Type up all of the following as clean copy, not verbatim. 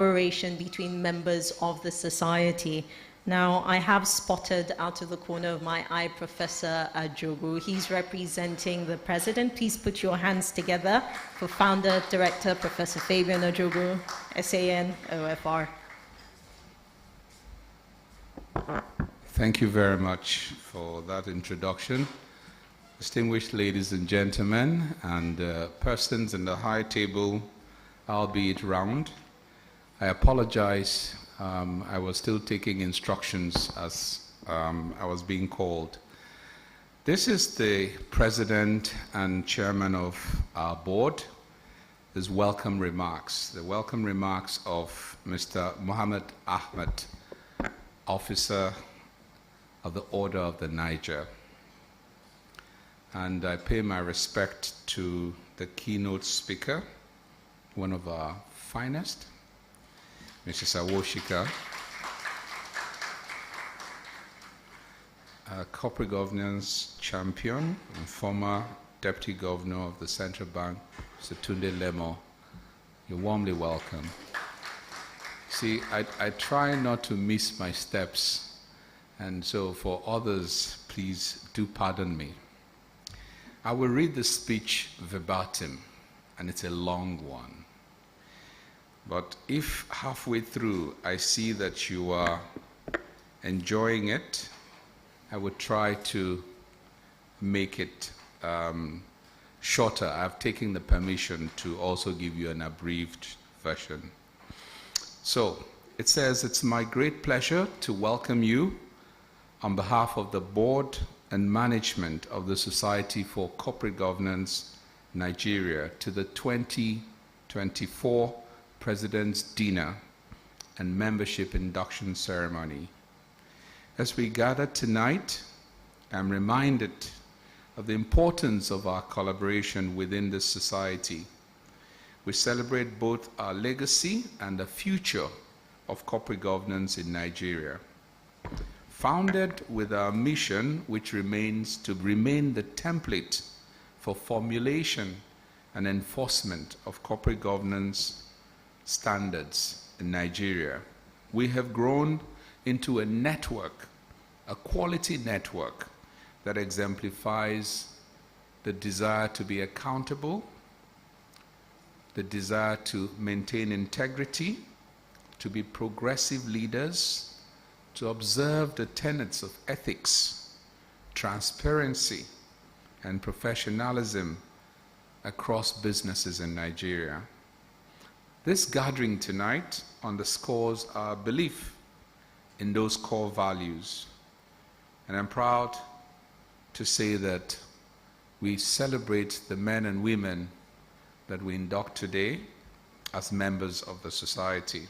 collaboration between members of the society. Now, I have spotted out of the corner of my eye Professor Ajogu. He's representing the president. Please put your hands together for founder, director, Professor Fabian Ajogu, SAN, OFR. Thank you very much for that introduction. Distinguished ladies and gentlemen, and persons in the high table, albeit round, I apologize. I was still taking instructions as I was being called. This is the president and chairman of our board. His welcome remarks, the welcome remarks of Mr. Mohammed Ahmed, officer of the Order of the Niger. And I pay my respect to the keynote speaker, one of our finest, Mrs. Awoshika, a corporate governance champion and former deputy governor of the central bank, Mr. Tunde Lemo. You're warmly welcome. See, I try not to miss my steps, and so for others, please do pardon me. I will read the speech verbatim, and it's a long one. But if halfway through I see that you are enjoying it, I would try to make it shorter. I've taken the permission to also give you an abbreviated version. So it says, it's my great pleasure to welcome you on behalf of the board and management of the Society for Corporate Governance Nigeria to the 2024 President's Dinner and Membership Induction Ceremony. As we gather tonight, I'm reminded of the importance of our collaboration within this society. We celebrate both our legacy and the future of corporate governance in Nigeria. Founded with our mission, which remains to remain the template for formulation and enforcement of corporate governance standards in Nigeria, we have grown into a network, a quality network that exemplifies the desire to be accountable, the desire to maintain integrity, to be progressive leaders, to observe the tenets of ethics, transparency, and professionalism across businesses in Nigeria. This gathering tonight underscores our belief in those core values, and I'm proud to say that we celebrate the men and women that we induct today as members of the society.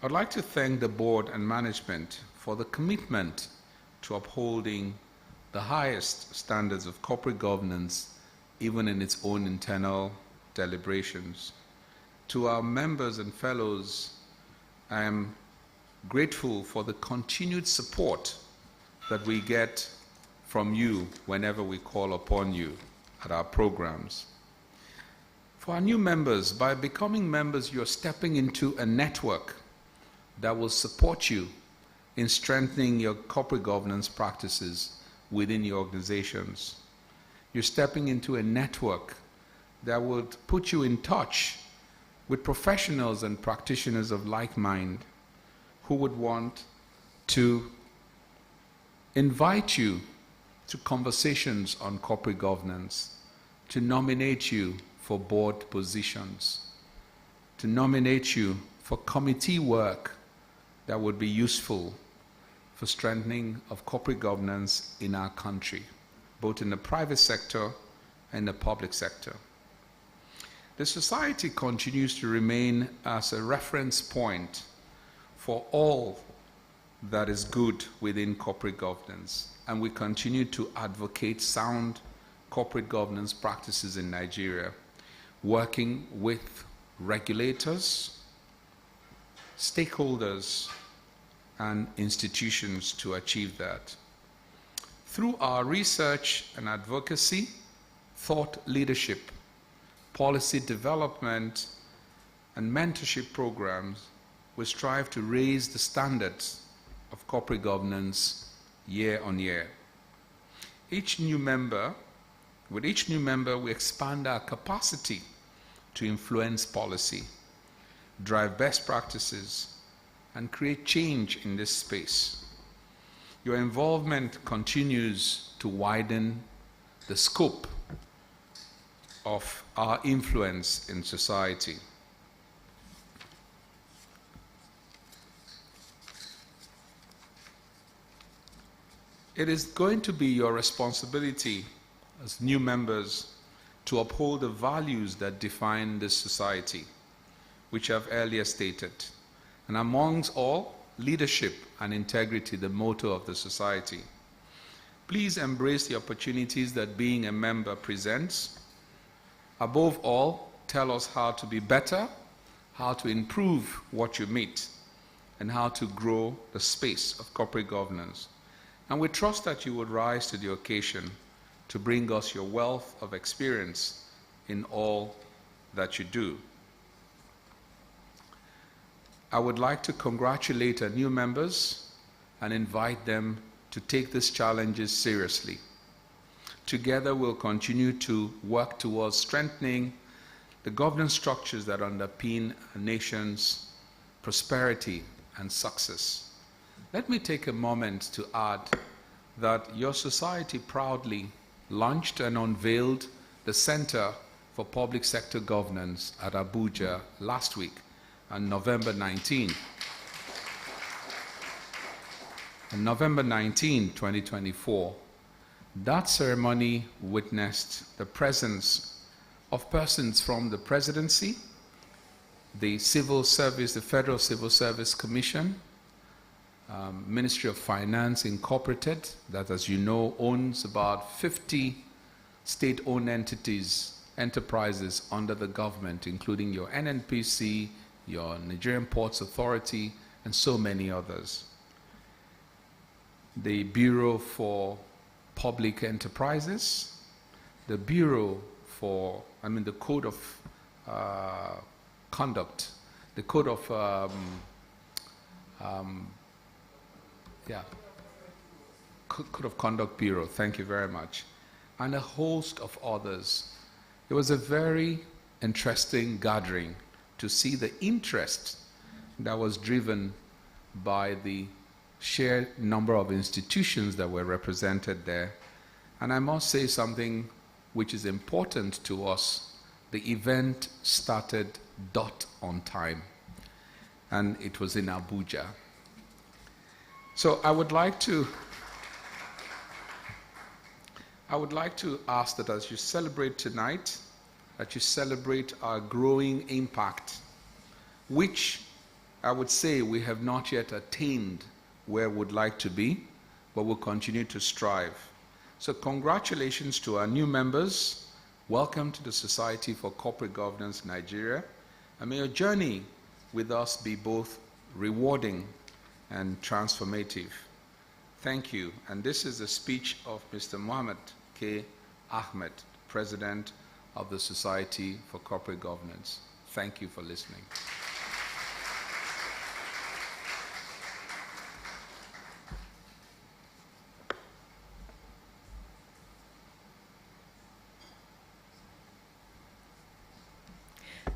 I'd like to thank the board and management for the commitment to upholding the highest standards of corporate governance, even in its own internal deliberations. To our members and fellows, I am grateful for the continued support that we get from you whenever we call upon you at our programs. For our new members, by becoming members, you're stepping into a network that will support you in strengthening your corporate governance practices within your organizations. You're stepping into a network that would put you in touch with professionals and practitioners of like mind who would want to invite you to conversations on corporate governance, to nominate you for board positions, to nominate you for committee work that would be useful for strengthening of corporate governance in our country, both in the private sector and the public sector. The society continues to remain as a reference point for all that is good within corporate governance, and we continue to advocate sound corporate governance practices in Nigeria, working with regulators, stakeholders, and institutions to achieve that. Through our research and advocacy, thought leadership, policy development, and mentorship programs, we strive to raise the standards of corporate governance year on year. With each new member, we expand our capacity to influence policy, drive best practices, and create change in this space. Your involvement continues to widen the scope of our influence in society. It is going to be your responsibility as new members to uphold the values that define this society, which I've earlier stated. And amongst all, leadership and integrity, the motto of the society. Please embrace the opportunities that being a member presents. Above all, tell us how to be better, how to improve what you meet, and how to grow the space of corporate governance. And we trust that you would rise to the occasion to bring us your wealth of experience in all that you do. I would like to congratulate our new members and invite them to take these challenges seriously. Together, we'll continue to work towards strengthening the governance structures that underpin a nation's prosperity and success. Let me take a moment to add that your society proudly launched and unveiled the Center for Public Sector Governance at Abuja last week on November 19. On November 19, 2024, that ceremony witnessed the presence of persons from the Presidency, the Civil Service, the Federal Civil Service Commission, Ministry of Finance Incorporated, that, as you know, owns about 50 state-owned enterprises under the government, including your NNPC, your Nigerian Ports Authority, and so many others. The Bureau for Public Enterprises, the Bureau for, the Code of Conduct, the Code of, Code of Conduct Bureau, thank you very much, and a host of others. It was a very interesting gathering to see the interest that was driven by the sheer number of institutions that were represented there. And I must say something which is important to us. The event started dot on time, and it was in Abuja. So I would like to ask that as you celebrate tonight, that you celebrate our growing impact, which I would say we have not yet attained where we'd like to be, but we'll continue to strive. So congratulations to our new members. Welcome to the Society for Corporate Governance Nigeria. And may your journey with us be both rewarding and transformative. Thank you. And this is the speech of Mr. Mohammed K. Ahmed, President of the Society for Corporate Governance. Thank you for listening.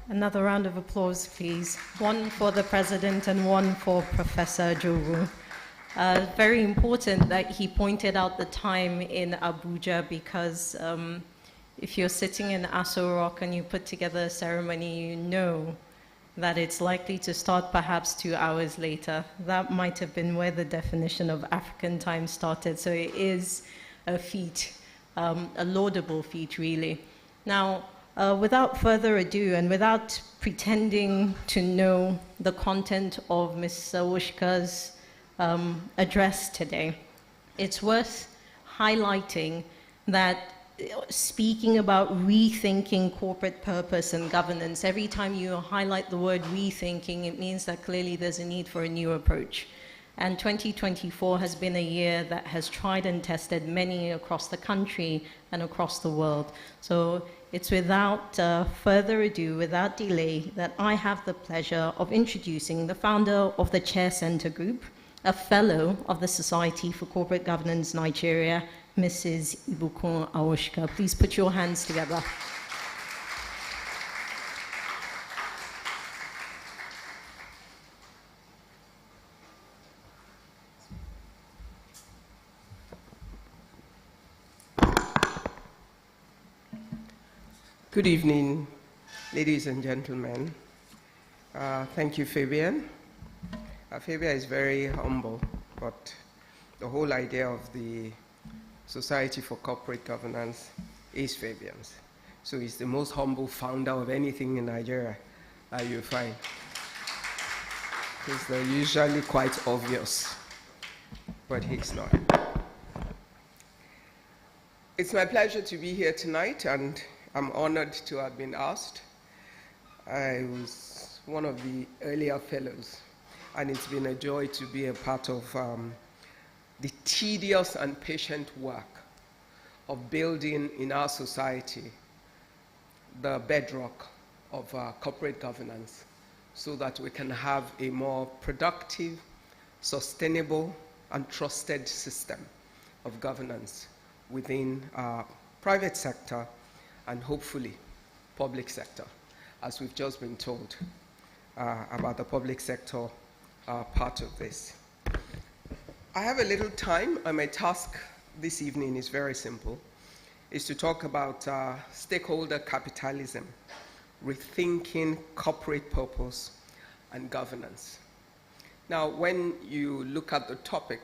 Another round of applause, please. One for the President and one for Professor Jogu. Very important that he pointed out the time in Abuja, because if you're sitting in Aso Rock and you put together a ceremony, you know that it's likely to start perhaps 2 hours later. That might have been where the definition of African time started. So it is a feat, a laudable feat, really. Now, without further ado, and without pretending to know the content of Ms. Sawushka's address today, it's worth highlighting that speaking about rethinking corporate purpose and governance, every time you highlight the word rethinking, it means that clearly there's a need for a new approach. And 2024 has been a year that has tried and tested many across the country and across the world. So it's without further ado, without delay, that I have the pleasure of introducing the founder of the Chair Center Group, a fellow of the Society for Corporate Governance Nigeria, Mrs. Ibukun Awoshika. Please put your hands together. Good evening, ladies and gentlemen. Thank you, Fabian. Fabian is very humble, but the whole idea of the Society for Corporate Governance is Fabian's. So he's the most humble founder of anything in Nigeria that you find. Because they're usually quite obvious, but he's not. It's my pleasure to be here tonight, and I'm honored to have been asked. I was one of the earlier fellows, and it's been a joy to be a part of the tedious and patient work of building in our society the bedrock of corporate governance so that we can have a more productive, sustainable, and trusted system of governance within our private sector and hopefully public sector, as we've just been told about the public sector part of this. I have a little time, and my task this evening is very simple, is to talk about stakeholder capitalism, rethinking corporate purpose and governance. Now, when you look at the topic,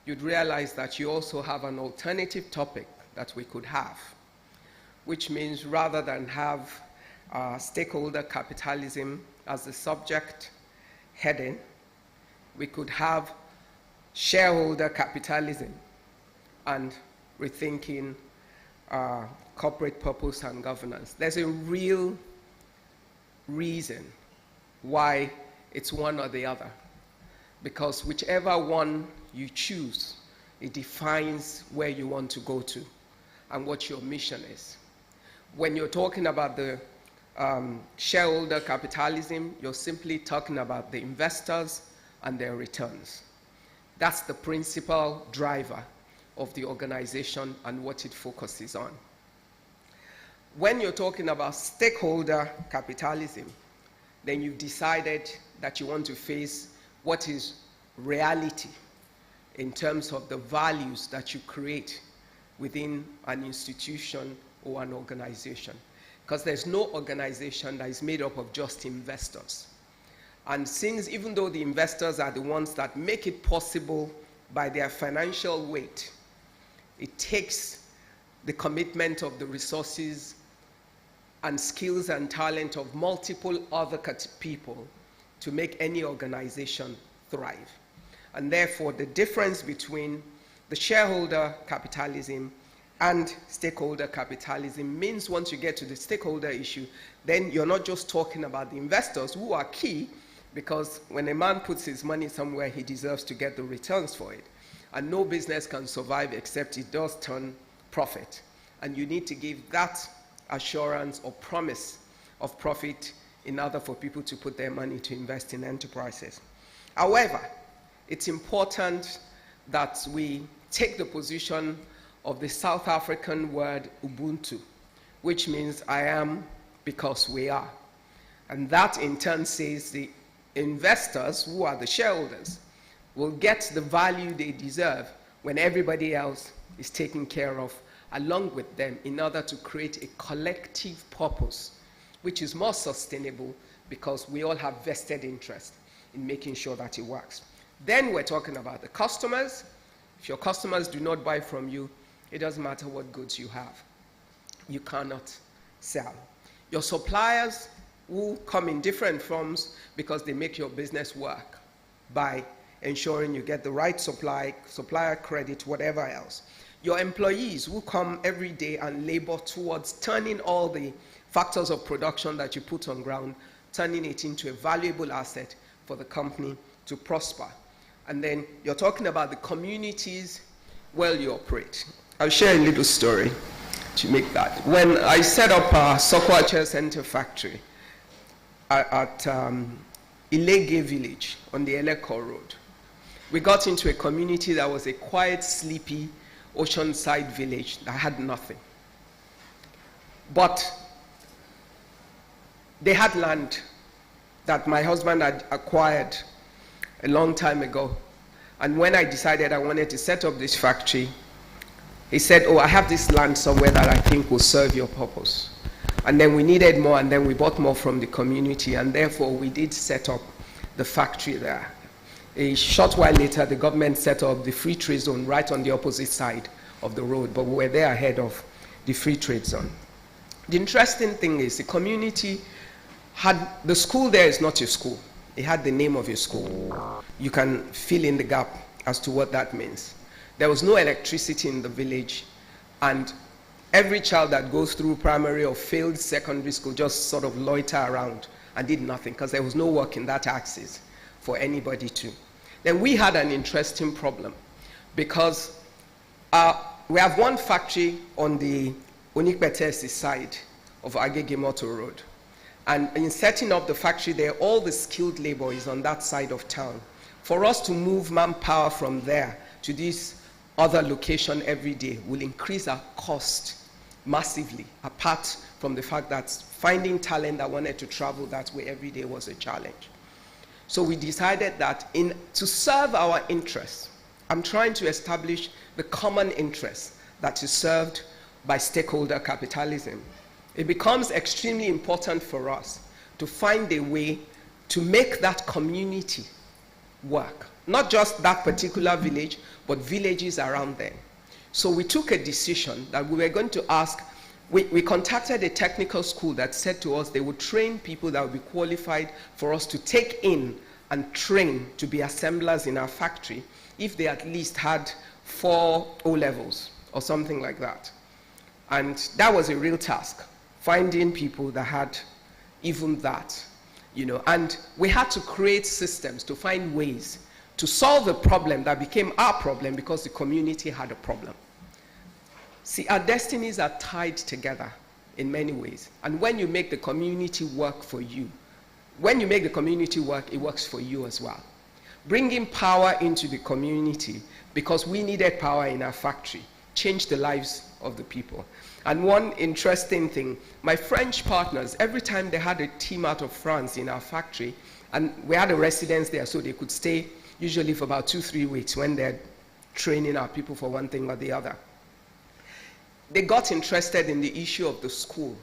you'd realize that you also have an alternative topic that we could have, which means rather than have stakeholder capitalism as the subject heading, we could have shareholder capitalism and rethinking corporate purpose and governance. There's a real reason why it's one or the other, because whichever one you choose, it defines where you want to go to and what your mission is. When you're talking about the shareholder capitalism, you're simply talking about the investors and their returns. That's the principal driver of the organization and what it focuses on. When you're talking about stakeholder capitalism, then you've decided that you want to face what is reality in terms of the values that you create within an institution or an organization. Because there's no organization that is made up of just investors. And since even though the investors are the ones that make it possible by their financial weight, it takes the commitment of the resources and skills and talent of multiple other people to make any organization thrive. And therefore, the difference between the shareholder capitalism and stakeholder capitalism means once you get to the stakeholder issue, then you're not just talking about the investors who are key, because when a man puts his money somewhere, he deserves to get the returns for it. And no business can survive except it does turn profit. And you need to give that assurance or promise of profit in order for people to put their money to invest in enterprises. However, it's important that we take the position of the South African word Ubuntu, which means I am because we are. And that in turn says the investors, who are the shareholders, will get the value they deserve when everybody else is taken care of along with them in order to create a collective purpose, which is more sustainable because we all have vested interest in making sure that it works. Then we're talking about the customers. If your customers do not buy from you, it doesn't matter what goods you have. You cannot sell. Your suppliers will come in different forms because they make your business work by ensuring you get the right supply, supplier credit, whatever else. Your employees will come every day and labor towards turning all the factors of production that you put on ground, turning it into a valuable asset for the company to prosper. And then you're talking about the communities where you operate. I'll share a little story. to make that. When I set up a Sokwache Center factory at Ilege village on the Eleko Road, we got into a community that was a quiet, sleepy, oceanside village that had nothing. But they had land that my husband had acquired a long time ago. And when I decided I wanted to set up this factory, he said, oh, I have this land somewhere that I think will serve your purpose. And then we needed more, and then we bought more from the community, and therefore we did set up the factory there. A short while later, the government set up the free trade zone right on the opposite side of the road, but we were there ahead of the free trade zone. The interesting thing is the community had, the school there is not a school. It had the name of a school. You can fill in the gap as to what that means. There was no electricity in the village, and every child that goes through primary or failed secondary school just sort of loiter around and did nothing because there was no work in that axis for anybody to. Then we had an interesting problem because we have one factory on the Onikbetesi side of Agege Motor Road. And in setting up the factory there, all the skilled labor is on that side of town. For us to move manpower from there to this other location every day will increase our cost massively, apart from the fact that finding talent that wanted to travel that way every day was a challenge. So we decided that to serve our interests, I'm trying to establish the common interest that is served by stakeholder capitalism. It becomes extremely important for us to find a way to make that community work. Not just that particular village, but villages around them. So we took a decision that we were going to ask, we contacted a technical school that said to us they would train people that would be qualified for us to take in and train to be assemblers in our factory if they at least had 4 O-levels or something like that. And that was a real task, finding people that had even that, you know. And we had to create systems to find ways to solve a problem that became our problem because the community had a problem. See, our destinies are tied together in many ways. And when you make the community work for you, when you make the community work, it works for you as well. Bringing power into the community, because we needed power in our factory, changed the lives of the people. And one interesting thing, my French partners, every time they had a team out of France in our factory, and we had a residence there so they could stay usually for about 2-3 weeks when they're training our people for one thing or the other. They got interested in the issue of the school.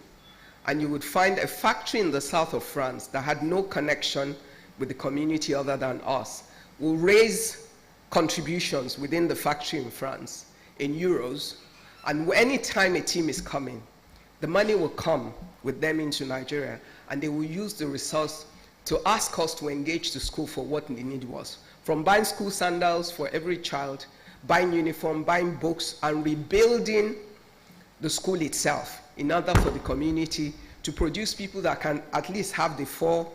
And you would find a factory in the south of France that had no connection with the community other than us will raise contributions within the factory in France in euros. And any time a team is coming, the money will come with them into Nigeria, and they will use the resource to ask us to engage the school for what the need was. From buying school sandals for every child, buying uniform, buying books, and rebuilding the school itself in order for the community to produce people that can at least have the 4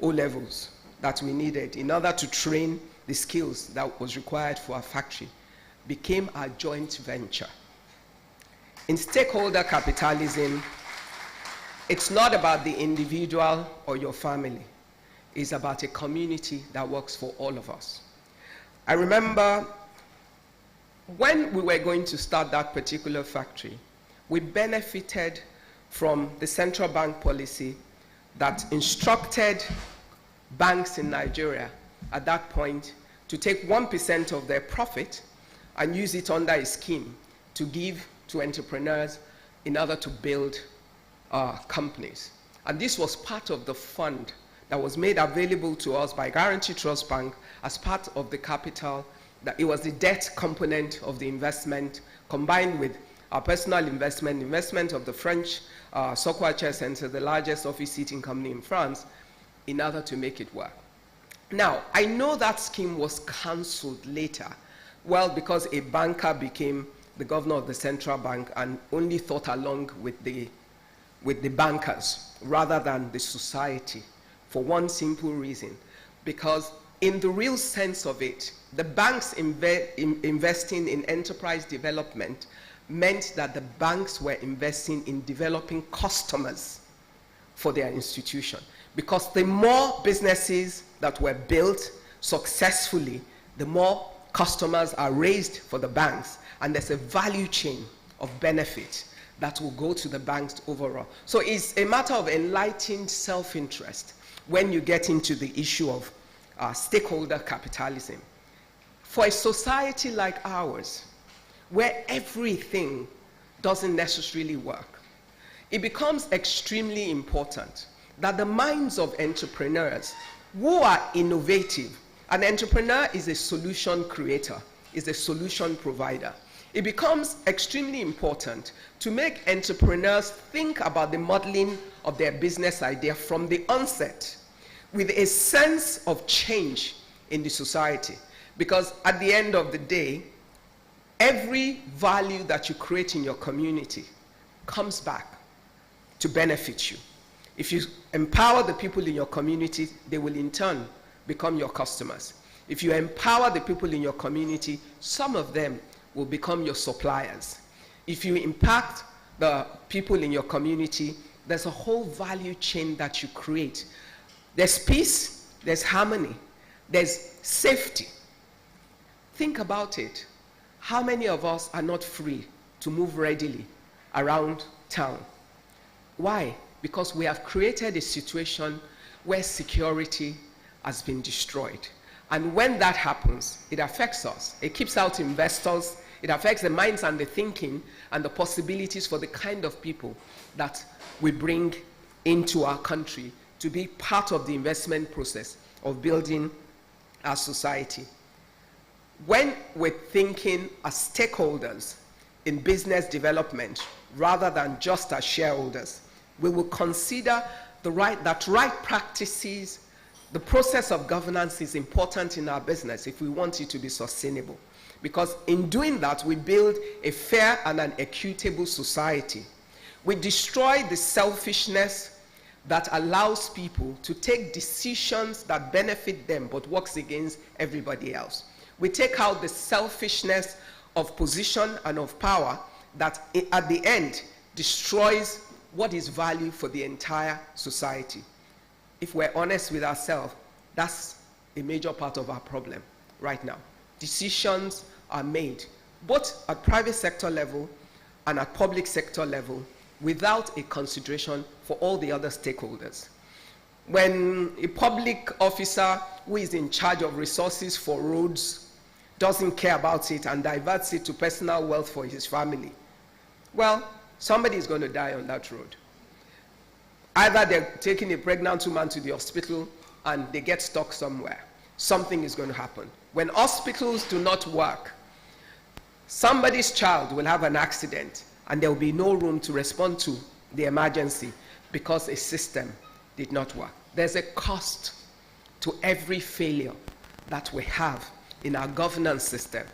O-levels that we needed in order to train the skills that was required for our factory, became our joint venture. In stakeholder capitalism, it's not about the individual or your family. It's about a community that works for all of us. I remember when we were going to start that particular factory, we benefited from the central bank policy that instructed banks in Nigeria at that point to take 1% of their profit and use it under a scheme to give to entrepreneurs in order to build companies. And this was part of the fund that was made available to us by Guarantee Trust Bank as part of the capital. That it was the debt component of the investment combined with our personal investment of the French Sokwache Center, the largest office seating company in France, in order to make it work. Now, I know that scheme was cancelled later, well, because a banker became the governor of the central bank and only thought along with the bankers rather than the society, for one simple reason, because in the real sense of it, the banks investing in enterprise development meant that the banks were investing in developing customers for their institution. Because the more businesses that were built successfully, the more customers are raised for the banks, and there's a value chain of benefit that will go to the banks overall. So it's a matter of enlightened self-interest when you get into the issue of stakeholder capitalism. For a society like ours, where everything doesn't necessarily work, it becomes extremely important that the minds of entrepreneurs who are innovative, an entrepreneur is a solution creator, is a solution provider. It becomes extremely important to make entrepreneurs think about the modeling of their business idea from the onset with a sense of change in the society. Because at the end of the day, every value that you create in your community comes back to benefit you. If you empower the people in your community, they will in turn become your customers. If you empower the people in your community, some of them will become your suppliers. If you impact the people in your community, there's a whole value chain that you create. There's peace, there's harmony, there's safety. Think about it. How many of us are not free to move readily around town? Why? Because we have created a situation where security has been destroyed. And when that happens, it affects us. It keeps out investors. It affects the minds and the thinking and the possibilities for the kind of people that we bring into our country to be part of the investment process of building our society. When we're thinking as stakeholders in business development rather than just as shareholders, we will consider that right practices, the process of governance is important in our business if we want it to be sustainable. Because in doing that, we build a fair and an equitable society. We destroy the selfishness that allows people to take decisions that benefit them but works against everybody else. We take out the selfishness of position and of power that at the end destroys what is value for the entire society. If we're honest with ourselves, that's a major part of our problem right now. Decisions are made both at private sector level and at public sector level without a consideration for all the other stakeholders. When a public officer who is in charge of resources for roads doesn't care about it and diverts it to personal wealth for his family, well, somebody is going to die on that road. Either they're taking a pregnant woman to the hospital and they get stuck somewhere. Something is going to happen. When hospitals do not work, somebody's child will have an accident and there will be no room to respond to the emergency because a system did not work. There's a cost to every failure that we have in our governance system.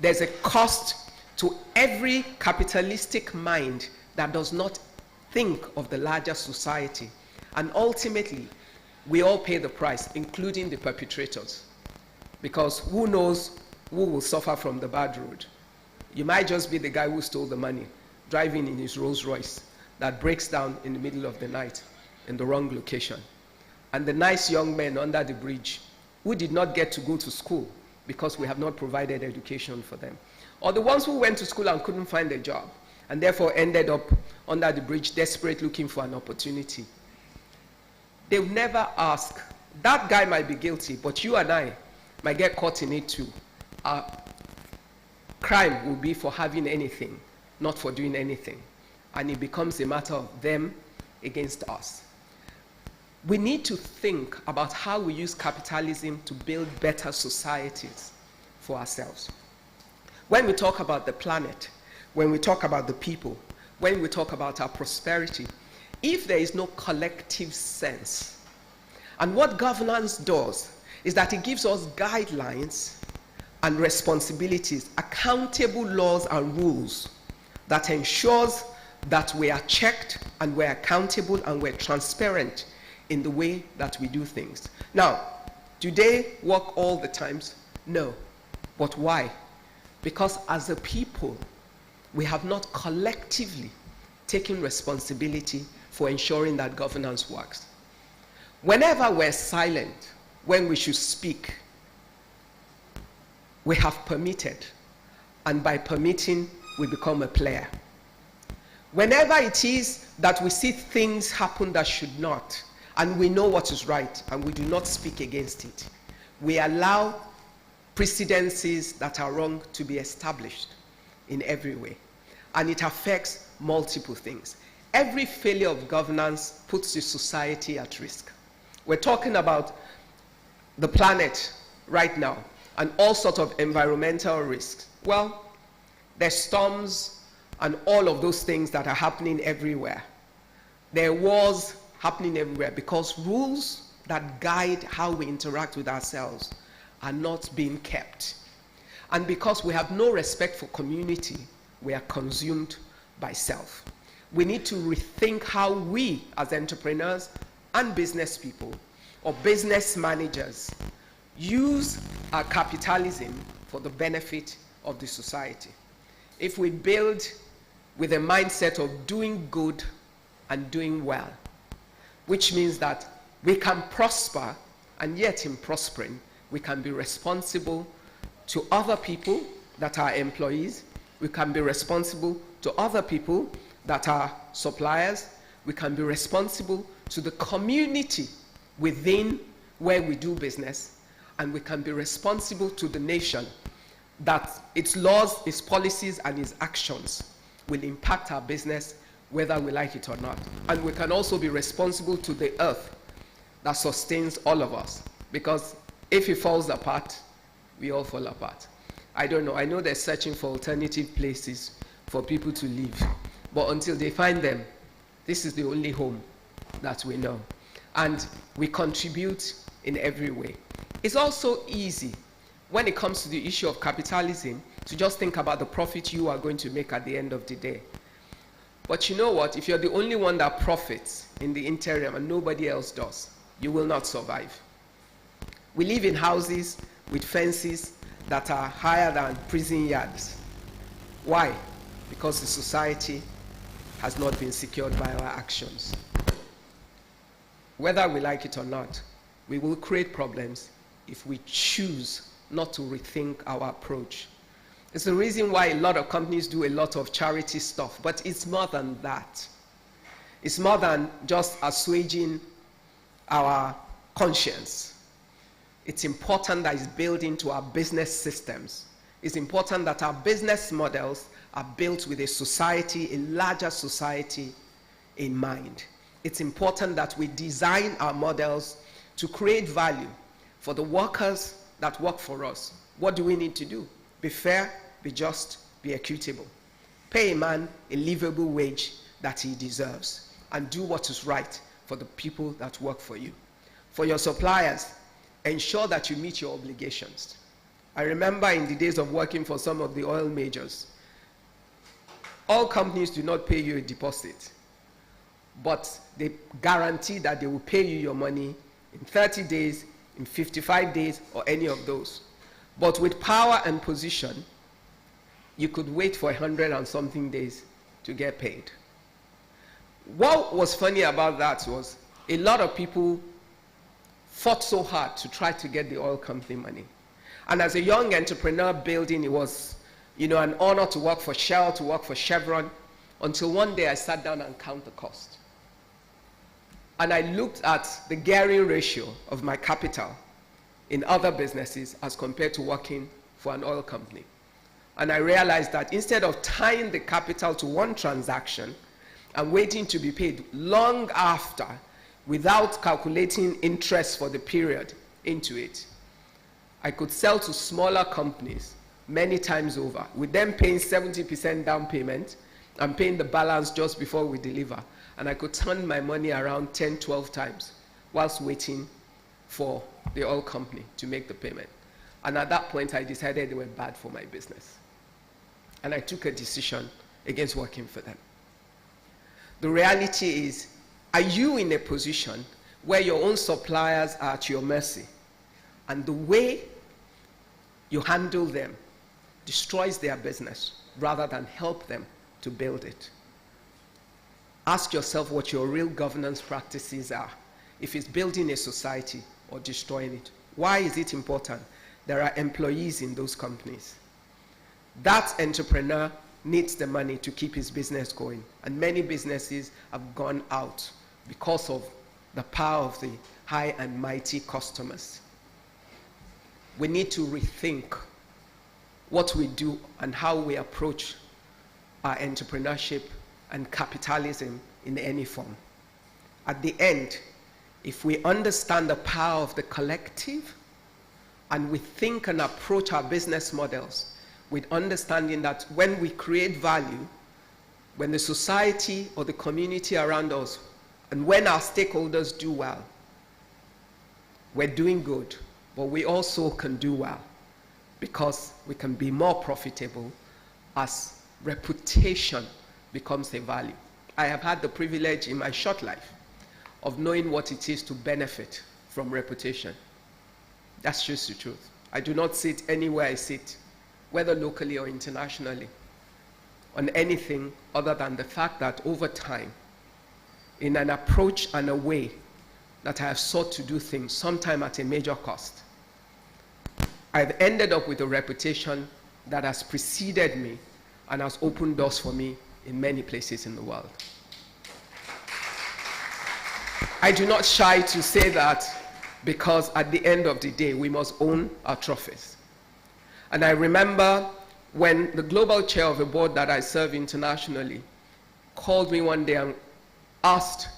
There's a cost to every capitalistic mind that does not think of the larger society. And ultimately, we all pay the price, including the perpetrators. Because who knows who will suffer from the bad road? You might just be the guy who stole the money, driving in his Rolls Royce that breaks down in the middle of the night in the wrong location. And the nice young men under the bridge who did not get to go to school because we have not provided education for them. Or the ones who went to school and couldn't find a job and therefore ended up under the bridge desperate looking for an opportunity. They'll never ask. That guy might be guilty, but you and I might get caught in it too. Our crime will be for having anything, not for doing anything. And it becomes a matter of them against us. We need to think about how we use capitalism to build better societies for ourselves. When we talk about the planet, when we talk about the people, when we talk about our prosperity, if there is no collective sense, and what governance does is that it gives us guidelines and responsibilities, accountable laws and rules that ensures that we are checked and we're accountable and we're transparent in the way that we do things. Now, do they work all the times? No. But why? Because as a people, we have not collectively taken responsibility for ensuring that governance works. Whenever we're silent, when we should speak, we have permitted, and by permitting, we become a player. Whenever it is that we see things happen that should not, and we know what is right, and we do not speak against it, we allow precedences that are wrong to be established in every way. And it affects multiple things. Every failure of governance puts the society at risk. We're talking about the planet right now and all sorts of environmental risks. Well, there's storms and all of those things that are happening everywhere. There are wars happening everywhere because rules that guide how we interact with ourselves are not being kept. And because we have no respect for community, we are consumed by self. We need to rethink how we, as entrepreneurs and business people or business managers, use our capitalism for the benefit of the society. If we build with a mindset of doing good and doing well, which means that we can prosper, and yet in prospering, we can be responsible to other people that are employees, we can be responsible to other people that are suppliers, we can be responsible to the community within where we do business, and we can be responsible to the nation that its laws, its policies, and its actions will impact our business whether we like it or not. And we can also be responsible to the earth that sustains all of us, because if it falls apart, we all fall apart. I don't know. I know they're searching for alternative places for people to live, but until they find them, this is the only home that we know. And we contribute in every way. It's also easy when it comes to the issue of capitalism to just think about the profit you are going to make at the end of the day. But you know what? If you're the only one that profits in the interim and nobody else does, you will not survive. We live in houses with fences that are higher than prison yards. Why? Because the society has not been secured by our actions. Whether we like it or not, we will create problems if we choose not to rethink our approach. It's the reason why a lot of companies do a lot of charity stuff, but it's more than that. It's more than just assuaging our conscience. It's important that it's built into our business systems. It's important that our business models are built with a society, a larger society in mind. It's important that we design our models to create value for the workers that work for us. What do we need to do? Be fair, be just, be equitable. Pay a man a livable wage that he deserves, and do what is right for the people that work for you. For your suppliers, ensure that you meet your obligations. I remember in the days of working for some of the oil majors, all companies do not pay you a deposit, but they guarantee that they will pay you your money in 30 days, in 55 days, or any of those. But with power and position, you could wait for 100 and something days to get paid. What was funny about that was a lot of people fought so hard to try to get the oil company money. And as a young entrepreneur building, it was, an honor to work for Shell, to work for Chevron, until one day I sat down and counted the cost. And I looked at the gearing ratio of my capital in other businesses as compared to working for an oil company. And I realized that instead of tying the capital to one transaction and waiting to be paid long after without calculating interest for the period into it, I could sell to smaller companies many times over, with them paying 70% down payment and paying the balance just before we deliver. And I could turn my money around 10, 12 times whilst waiting for the oil company to make the payment. And at that point, I decided they were bad for my business. And I took a decision against working for them. The reality is, are you in a position where your own suppliers are at your mercy? And the way you handle them destroys their business rather than help them to build it. Ask yourself what your real governance practices are. If it's building a society or destroying it. Why is it important? There are employees in those companies. That entrepreneur needs the money to keep his business going. And many businesses have gone out because of the power of the high and mighty customers. We need to rethink what we do and how we approach our entrepreneurship and capitalism in any form. At the end, if we understand the power of the collective and we think and approach our business models with understanding that when we create value, when the society or the community around us, and when our stakeholders do well, we're doing good, but we also can do well because we can be more profitable as reputation becomes a value. I have had the privilege in my short life of knowing what it is to benefit from reputation. That's just the truth. I do not sit anywhere I sit, whether locally or internationally, on anything other than the fact that over time, in an approach and a way that I have sought to do things, sometimes at a major cost, I've ended up with a reputation that has preceded me and has opened doors for me in many places in the world. I do not shy to say that because at the end of the day, we must own our trophies. And I remember when the global chair of a board that I serve internationally called me one day and asked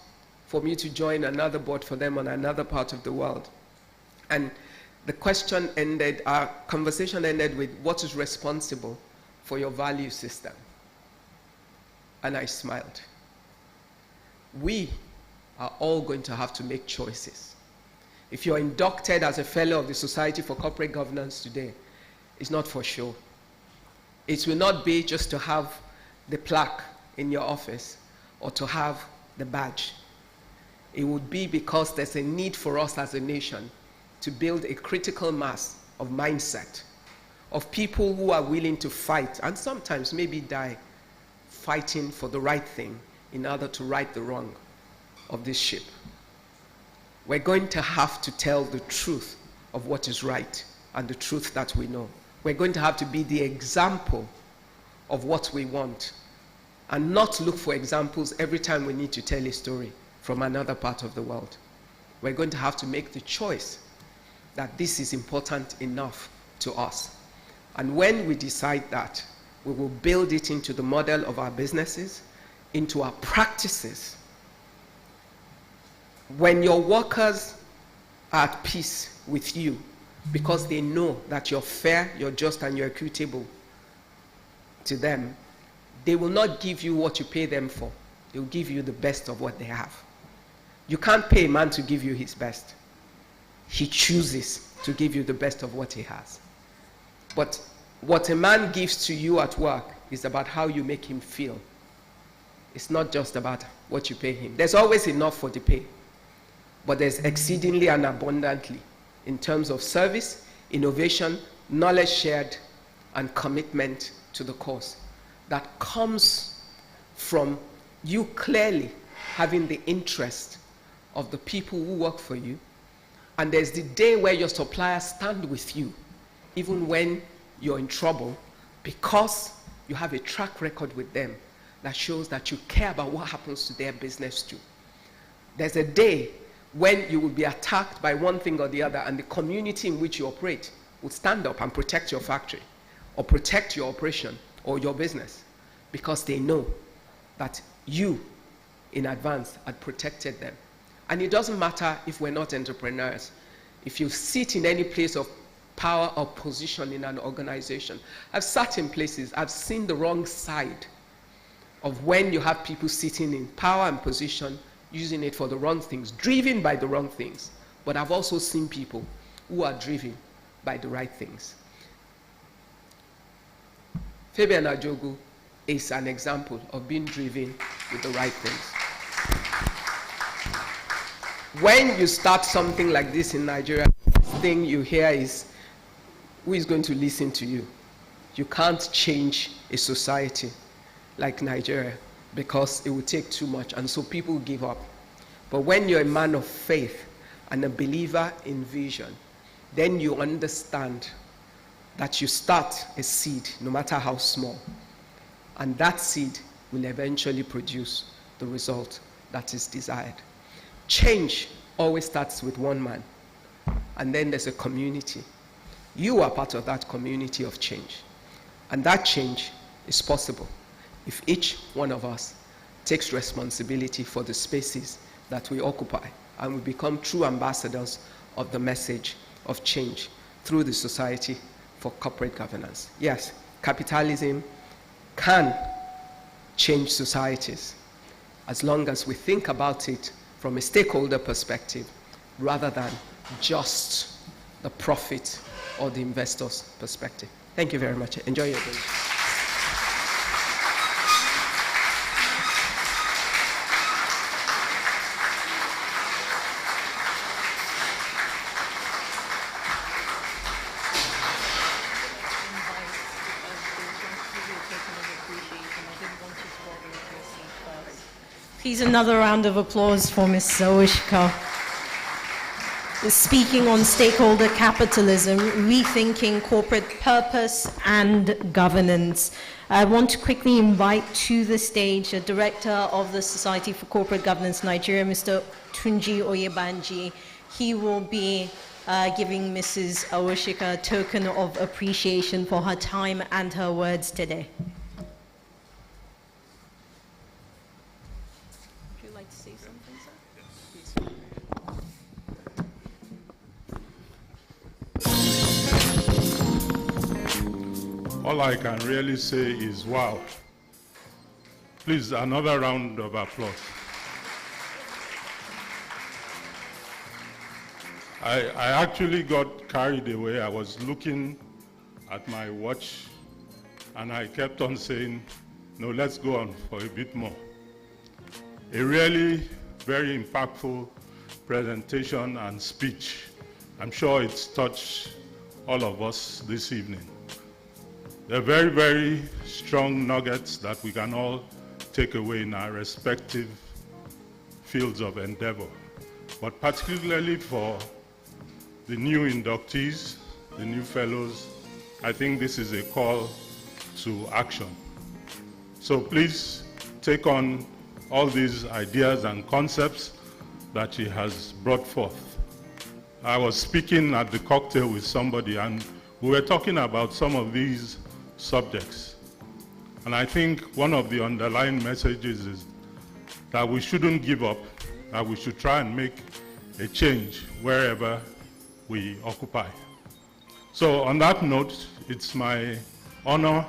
for me to join another board for them on another part of the world. And the question ended, our conversation ended with, what is responsible for your value system? And I smiled. We are all going to have to make choices. If you're inducted as a fellow of the Society for Corporate Governance today, it's not for show. It will not be just to have the plaque in your office or to have the badge. It would be because there's a need for us as a nation to build a critical mass of mindset, of people who are willing to fight and sometimes maybe die fighting for the right thing in order to right the wrong of this ship. We're going to have to tell the truth of what is right and the truth that we know. We're going to have to be the example of what we want and not look for examples every time we need to tell a story from another part of the world. We're going to have to make the choice that this is important enough to us. And when we decide that, we will build it into the model of our businesses, into our practices. When your workers are at peace with you because they know that you're fair, you're just, and you're equitable to them, they will not give you what you pay them for. They'll give you the best of what they have. You can't pay a man to give you his best. He chooses to give you the best of what he has. But what a man gives to you at work is about how you make him feel. It's not just about what you pay him. There's always enough for the pay, but there's exceedingly and abundantly in terms of service, innovation, knowledge shared, and commitment to the cause that comes from you clearly having the interest of the people who work for you. And there's the day where your suppliers stand with you, even when you're in trouble, because you have a track record with them that shows that you care about what happens to their business too. There's a day when you will be attacked by one thing or the other, and the community in which you operate will stand up and protect your factory or protect your operation or your business, because they know that you in advance had protected them. And it doesn't matter if we're not entrepreneurs. If you sit in any place of power or position in an organization, I've sat in places, I've seen the wrong side of when you have people sitting in power and position using it for the wrong things, driven by the wrong things. But I've also seen people who are driven by the right things. Fabian Ajogu is an example of being driven with the right things. When you start something like this in Nigeria, the thing you hear is, who is going to listen to you? You can't change a society like Nigeria because it would take too much, and so people give up. But when you're a man of faith and a believer in vision, then you understand that you start a seed, no matter how small, and that seed will eventually produce the result that is desired. Change always starts with one man, and then there's a community. You are part of that community of change, and that change is possible if each one of us takes responsibility for the spaces that we occupy, and we become true ambassadors of the message of change through the Society for Corporate Governance. Yes, capitalism can change societies as long as we think about it from a stakeholder perspective rather than just the profit or the investor's perspective. Thank you very much. Enjoy your day. Please, another round of applause for Ms. Zawoshka. Speaking on stakeholder capitalism, rethinking corporate purpose and governance. I want to quickly invite to the stage the Director of the Society for Corporate Governance Nigeria, Mr. Tunji Oyebanji. He will be giving Mrs. Zawoshka a token of appreciation for her time and her words today. All I can really say is wow. Please, another round of applause. I actually got carried away. I was looking at my watch and I kept on saying, no, let's go on for a bit more. A really very impactful presentation and speech. I'm sure it's touched all of us this evening. They're very, very strong nuggets that we can all take away in our respective fields of endeavor. But particularly for the new inductees, the new fellows, I think this is a call to action. So please take on all these ideas and concepts that she has brought forth. I was speaking at the cocktail with somebody and we were talking about some of these subjects. And I think one of the underlying messages is that we shouldn't give up, that we should try and make a change wherever we occupy. So on that note, it's my honor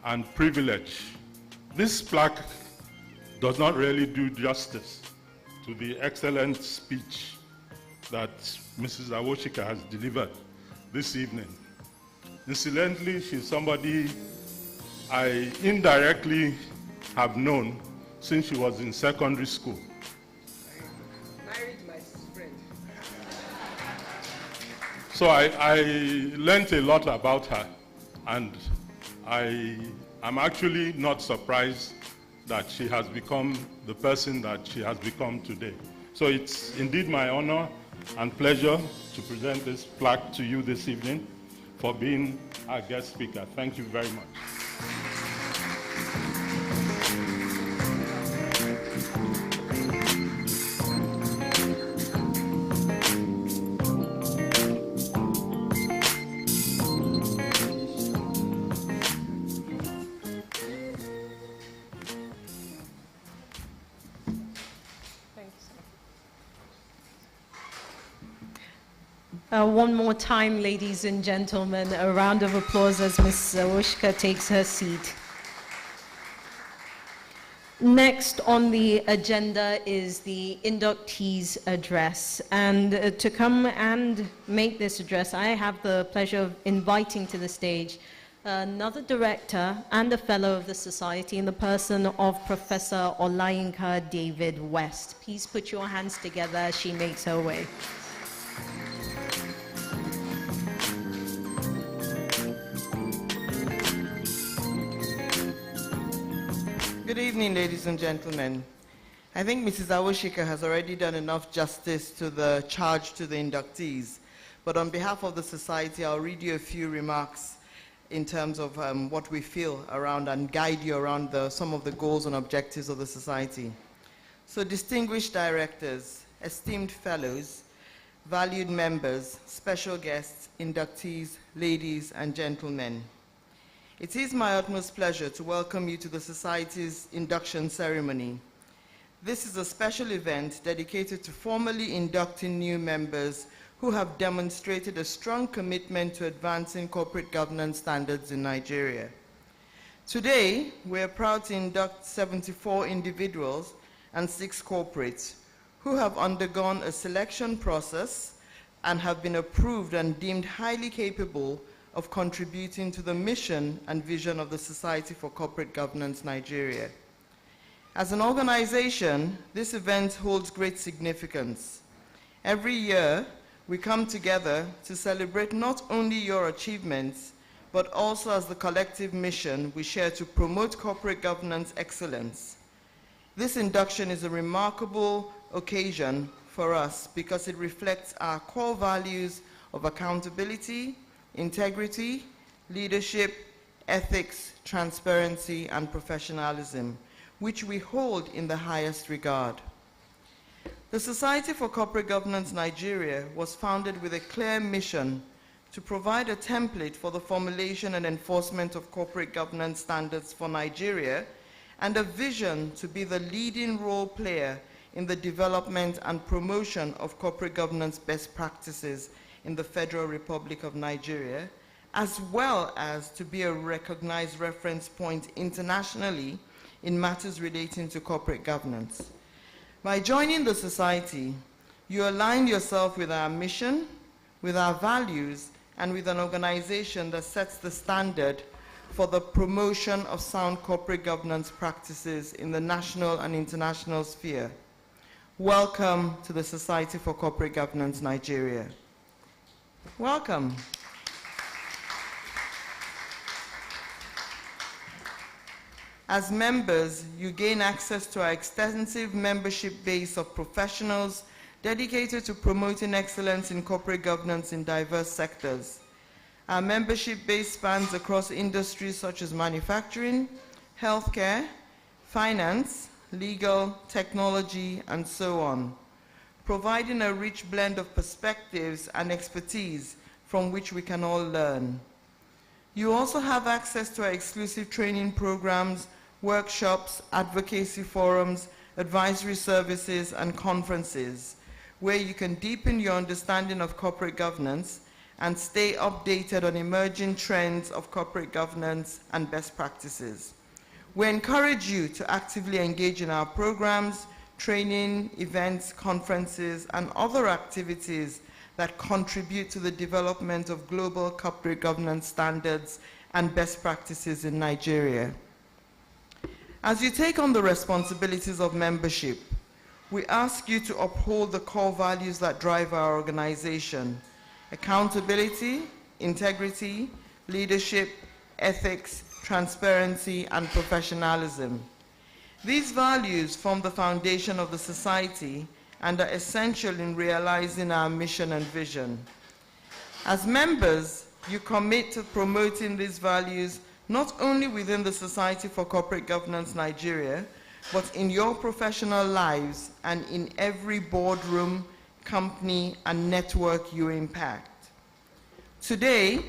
and privilege. This plaque does not really do justice to the excellent speech that Mrs. Zawoshka has delivered this evening. Incidentally, she's somebody I indirectly have known since she was in secondary school. I married my friend. So I learned a lot about her, and I'm actually not surprised that she has become the person that she has become today. So it's indeed my honor and pleasure to present this plaque to you this evening for being our guest speaker. Thank you very much. One more time, ladies and gentlemen, a round of applause as Ms. Zawoshka takes her seat. Next on the agenda is the inductees' address. And to come and make this address, I have the pleasure of inviting to the stage another director and a fellow of the society in the person of Professor Olayinka David West. Please put your hands together as she makes her way. Good evening, ladies and gentlemen. I think Mrs. Awoshika has already done enough justice to the charge to the inductees, but on behalf of the society, I'll read you a few remarks in terms of what we feel around and guide you around some of the goals and objectives of the society. So, distinguished directors, esteemed fellows, valued members, special guests, inductees, ladies and gentlemen. It is my utmost pleasure to welcome you to the Society's induction ceremony. This is a special event dedicated to formally inducting new members who have demonstrated a strong commitment to advancing corporate governance standards in Nigeria. Today, we are proud to induct 74 individuals and 6 corporates who have undergone a selection process and have been approved and deemed highly capable of contributing to the mission and vision of the Society for Corporate Governance Nigeria. As an organization, this event holds great significance. Every year, we come together to celebrate not only your achievements, but also as the collective mission we share to promote corporate governance excellence. This induction is a remarkable occasion for us because it reflects our core values of accountability, integrity, leadership, ethics, transparency, and professionalism, which we hold in the highest regard. The Society for Corporate Governance Nigeria was founded with a clear mission to provide a template for the formulation and enforcement of corporate governance standards for Nigeria and a vision to be the leading role player in the development and promotion of corporate governance best practices in the Federal Republic of Nigeria, as well as to be a recognized reference point internationally in matters relating to corporate governance. By joining the society, you align yourself with our mission, with our values, and with an organization that sets the standard for the promotion of sound corporate governance practices in the national and international sphere. Welcome to the Society for Corporate Governance Nigeria. Welcome. As members, you gain access to our extensive membership base of professionals dedicated to promoting excellence in corporate governance in diverse sectors. Our membership base spans across industries such as manufacturing, healthcare, finance, legal, technology, and so on, providing a rich blend of perspectives and expertise from which we can all learn. You also have access to our exclusive training programs, workshops, advocacy forums, advisory services, and conferences, where you can deepen your understanding of corporate governance and stay updated on emerging trends of corporate governance and best practices. We encourage you to actively engage in our programs, training, events, conferences, and other activities that contribute to the development of global corporate governance standards and best practices in Nigeria. As you take on the responsibilities of membership, we ask you to uphold the core values that drive our organization: accountability, integrity, leadership, ethics, transparency, and professionalism. These values form the foundation of the society and are essential in realizing our mission and vision. As members, you commit to promoting these values not only within the Society for Corporate Governance Nigeria, but in your professional lives and in every boardroom, company, and network you impact. Today,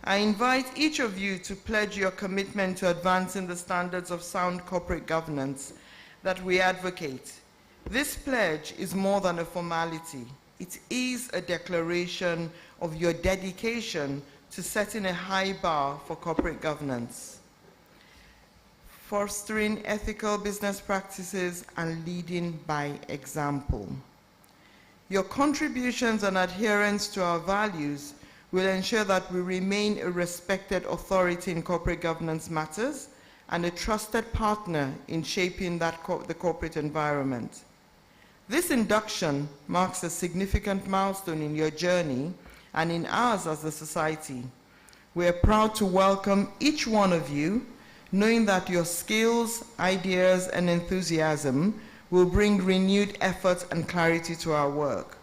I invite each of you to pledge your commitment to advancing the standards of sound corporate governance that we advocate. This pledge is more than a formality. It is a declaration of your dedication to setting a high bar for corporate governance, fostering ethical business practices, and leading by example. Your contributions and adherence to our values will ensure that we remain a respected authority in corporate governance matters and a trusted partner in shaping the corporate environment. This induction marks a significant milestone in your journey and in ours as a society. We are proud to welcome each one of you knowing that your skills, ideas, and enthusiasm will bring renewed effort and clarity to our work.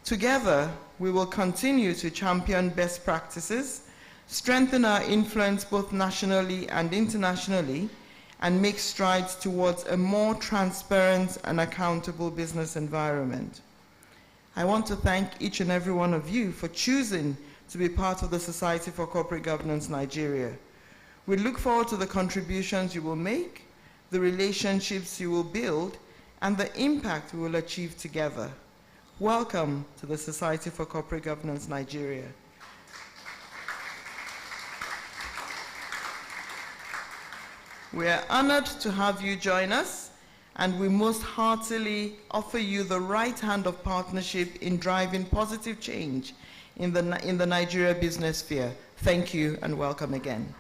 Together, we will continue to champion best practices, strengthen our influence both nationally and internationally, and make strides towards a more transparent and accountable business environment. I want to thank each and every one of you for choosing to be part of the Society for Corporate Governance Nigeria. We look forward to the contributions you will make, the relationships you will build, and the impact we will achieve together. Welcome to the Society for Corporate Governance Nigeria. We are honored to have you join us, and we most heartily offer you the right hand of partnership in driving positive change in the Nigeria business sphere. Thank you and welcome again.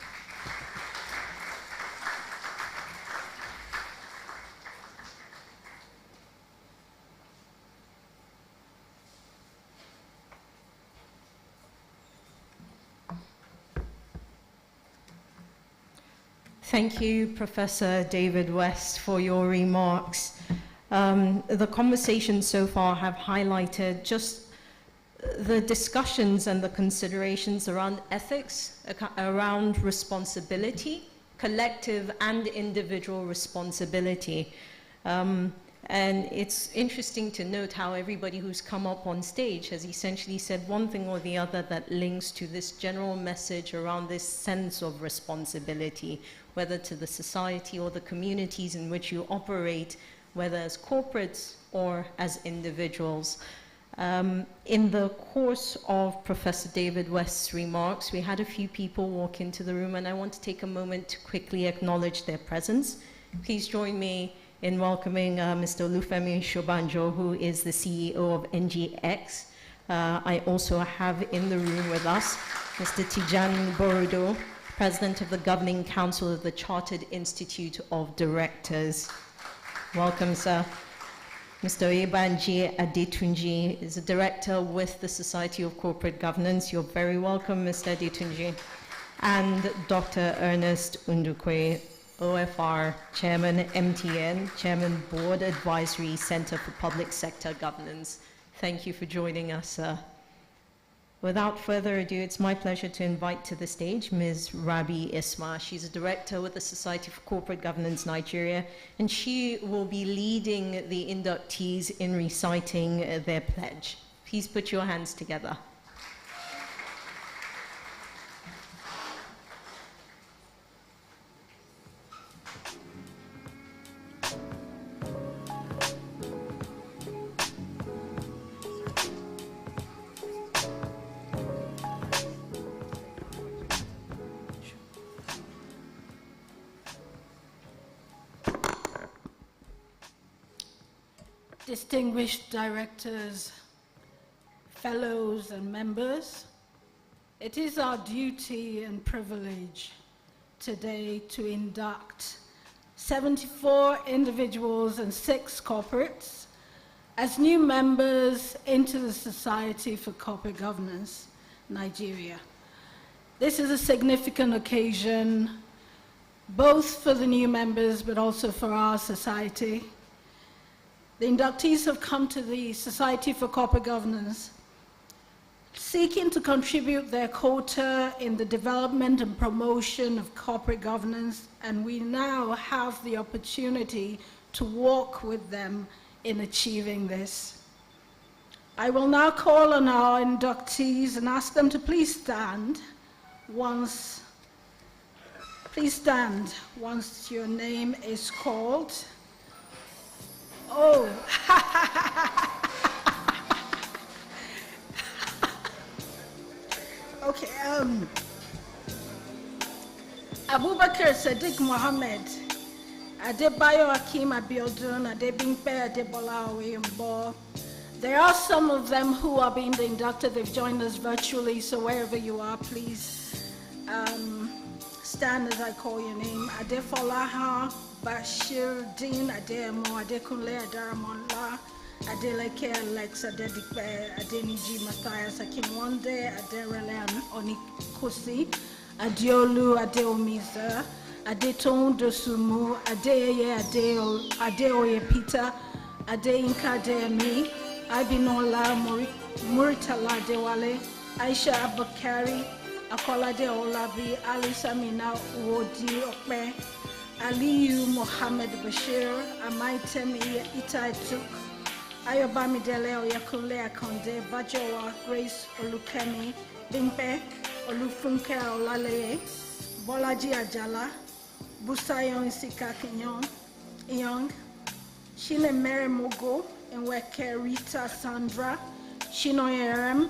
Thank you, Professor David West, for your remarks. The conversations so far have highlighted just the discussions and the considerations around ethics, around responsibility, collective and individual responsibility. And it's interesting to note how everybody who's come up on stage has essentially said one thing or the other that links to this general message around this sense of responsibility, whether to the society or the communities in which you operate, whether as corporates or as individuals. In the course of Professor David West's remarks, we had a few people walk into the room, and I want to take a moment to quickly acknowledge their presence. Please join me in welcoming Mr. Olufemi Shobanjo, who is the CEO of NGX. I also have in the room with us Mr. Tijan Borodo, President of the Governing Council of the Chartered Institute of Directors. Welcome, sir. Mr. Ebanji Adetunji is a director with the Society of Corporate Governance. You're very welcome, Mr. Adetunji. And Dr. Ernest Undukwe, OFR Chairman, MTN, Chairman, Board Advisory Center for Public Sector Governance. Thank you for joining us, sir. Without further ado, it's my pleasure to invite to the stage Ms. Rabi Isma. She's a director with the Society for Corporate Governance Nigeria, and she will be leading the inductees in reciting their pledge. Please put your hands together. Distinguished directors, fellows, and members, it is our duty and privilege today to induct 74 individuals and 6 corporates as new members into the Society for Corporate Governance Nigeria. This is a significant occasion, both for the new members but also for our society. The inductees have come to the Society for Corporate Governance seeking to contribute their quota in the development and promotion of corporate governance, and we now have the opportunity to work with them in achieving this. I will now call on our inductees and ask them to please stand once your name is called. Oh, okay. Abubakar Sadiq Mohammed, Adebayo Akim Abiodun, Adebimpe Adebola Oyembo. There are some of them who are being inducted. They've joined us virtually, so wherever you are, please stand as I call your name. Adefolaha Bashir Dean Ademo Adekunle Adaramonla Adeleke Alex Adedikbe Adeniji Matthias Akinwande Aderele Onikosi Adiolu Adeomiza Adeton Dosumu, Adeye Adeoye Peter, Adeinka Demi, Ibinola Muritala Dewale, Aisha Abakari, Akolade Olabi, Alisa Mina Wodi Okpe, Aliyu Mohammed Bashir, Amaitem Itai Tuk, Ayobami Dele Oyakule Akonde, Bajowa Grace Olukemi, Bimpe, Olufunke Olaleye, Bolaji Ajala, Busayon Sika Inyong, Shile Mere Mogo, Nweke Rita Sandra, Shino Yerem,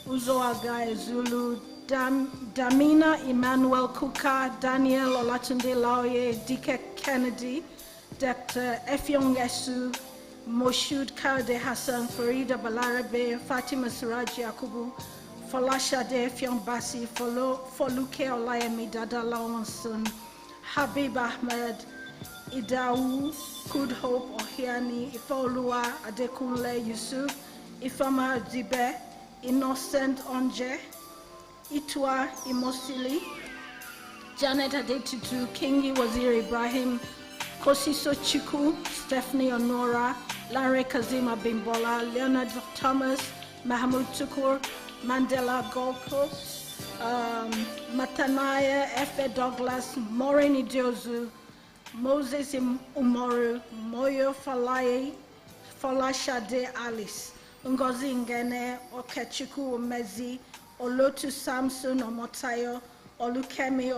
Uzoaga Zulu, Damina Emmanuel Kuka, Daniel Olatunde Laoye, Dike Kennedy, Dr. Efyong Esu, Moshood Kaude Hassan, Farida Balarabe, Fatima Siraji Yakubu, Folashade Efyong Basi, Foluke Olayemi Dada Lawanson, Habib Ahmed, Idawu, Good Hope Ohiani, Ifeoluwa Adekunle Yusuf, Ifama Dibe, Innocent Onje, Itwa Imosili, Janet Adetutu, Kingi Waziri Ibrahim, Kosiso Chiku, Stephanie Honora, Larry Kazima Bimbola, Leonard Thomas, Mahmoud Tukur, Mandela Golkos, Matanaya, Efe Douglas, Maureen Idiozu, Moses Umoru, Moyo Falaye, Folashade Alice, Ngozi Ngene, Okechukwu Omezi, Olotu Samson Omotayo, Olukemi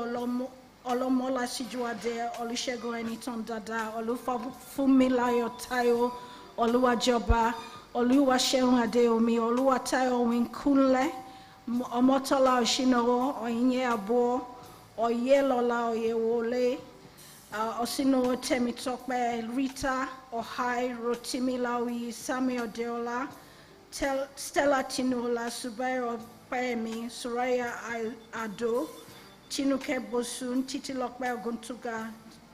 Olomola Shijuade, Olusegun Enitan Dada, Olufumilayo Tayo, Oluwajoba, Oluwaseun Adeomi, Oluwatayo Winkunle, Omotola Oshinowo, Oyinye Abo, Oyelola Oyewole, Osino Temitokpe, Rita Ohai, Rotimilawi, Samuel Deola, Stella Tinola, Subairo Pemi, Soraya Ado, Chinuke Bosun, Titi Lokpe Oguntuga,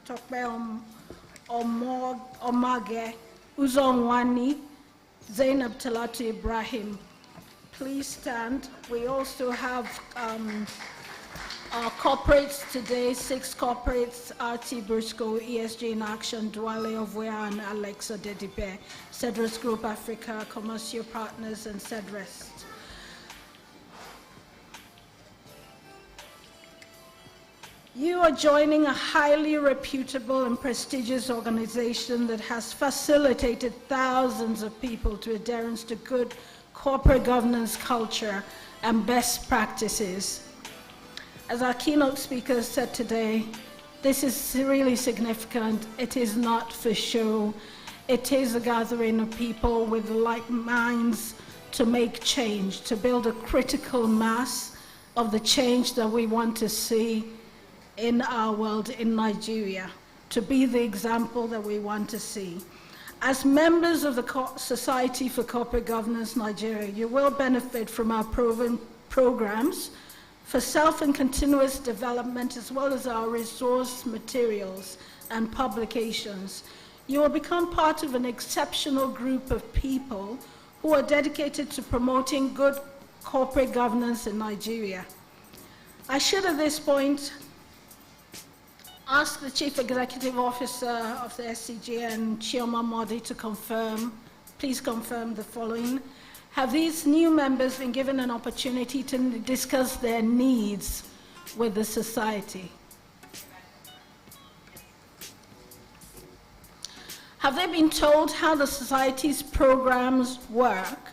Tokpe Omage, Uzonwani, Zainab Talatu Ibrahim. Please stand. We also have our corporates today, 6 corporates, RT Briscoe, ESG in Action, Dwale Ovwea and Alexa Dedipe, Cedrus Group Africa, Commercial Partners, and Cedrest. You are joining a highly reputable and prestigious organization that has facilitated thousands of people to adherence to good corporate governance culture and best practices. As our keynote speaker said today, this is really significant. It is not for show. It is a gathering of people with like minds to make change, to build a critical mass of the change that we want to see in our world, in Nigeria, to be the example that we want to see. As members of the Society for Corporate Governance Nigeria, you will benefit from our proven programs for self and continuous development, as well as our resource materials and publications. You will become part of an exceptional group of people who are dedicated to promoting good corporate governance in Nigeria. I should at this point ask the Chief Executive Officer of the SCGN, Chioma Modi, to please confirm the following. Have these new members been given an opportunity to discuss their needs with the society? Have they been told how the society's programs work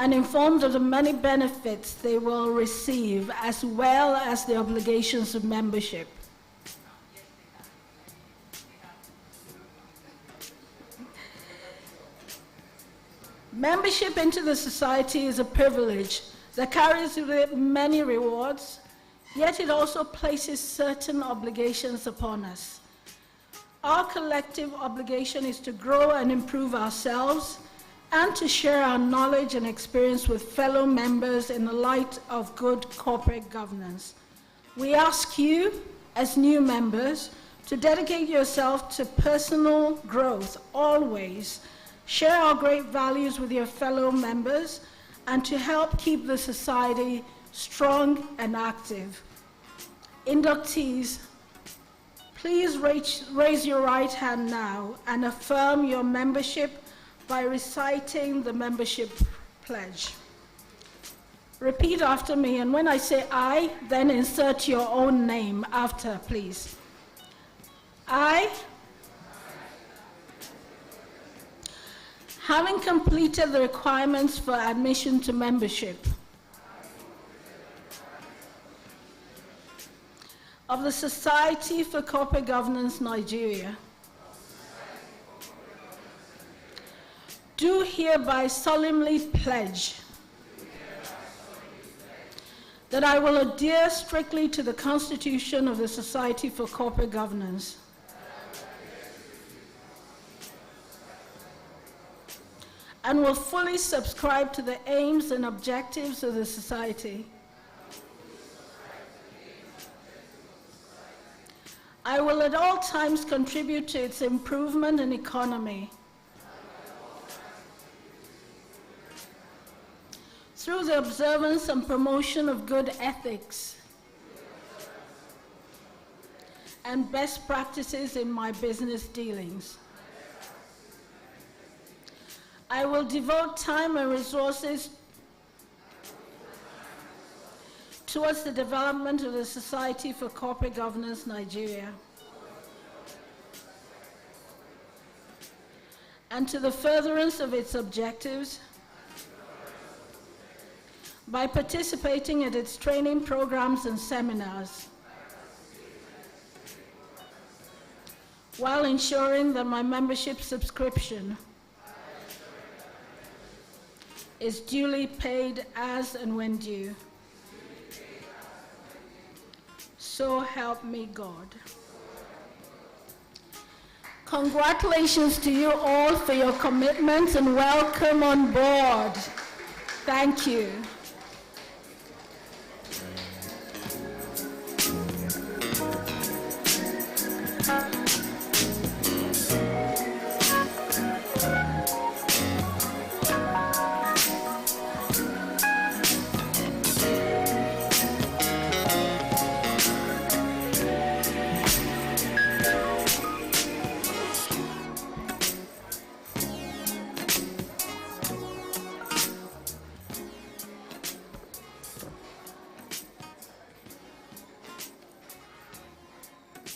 and informed of the many benefits they will receive, as well as the obligations of membership? Membership into the society is a privilege that carries with it many rewards, yet it also places certain obligations upon us. Our collective obligation is to grow and improve ourselves and to share our knowledge and experience with fellow members in the light of good corporate governance. We ask you, as new members, to dedicate yourself to personal growth always. Share our great values with your fellow members and to help keep the society strong and active. Inductees, Please raise your right hand now and affirm your membership by reciting the membership pledge. Repeat after me, and when I say I, then insert your own name after, please. I, having completed the requirements for admission to membership of the Society for Corporate Governance Nigeria, do hereby solemnly pledge that I will adhere strictly to the Constitution of the Society for Corporate Governance, and will fully subscribe to the aims and objectives of the Society. I will at all times contribute to its improvement and economy through the observance and promotion of good ethics and best practices in my business dealings. I will devote time and resources towards the development of the Society for Corporate Governance Nigeria and to the furtherance of its objectives by participating in its training programs and seminars, while ensuring that my membership subscription is duly paid as and when due. So help me God. Congratulations to you all for your commitment and welcome on board. Thank you.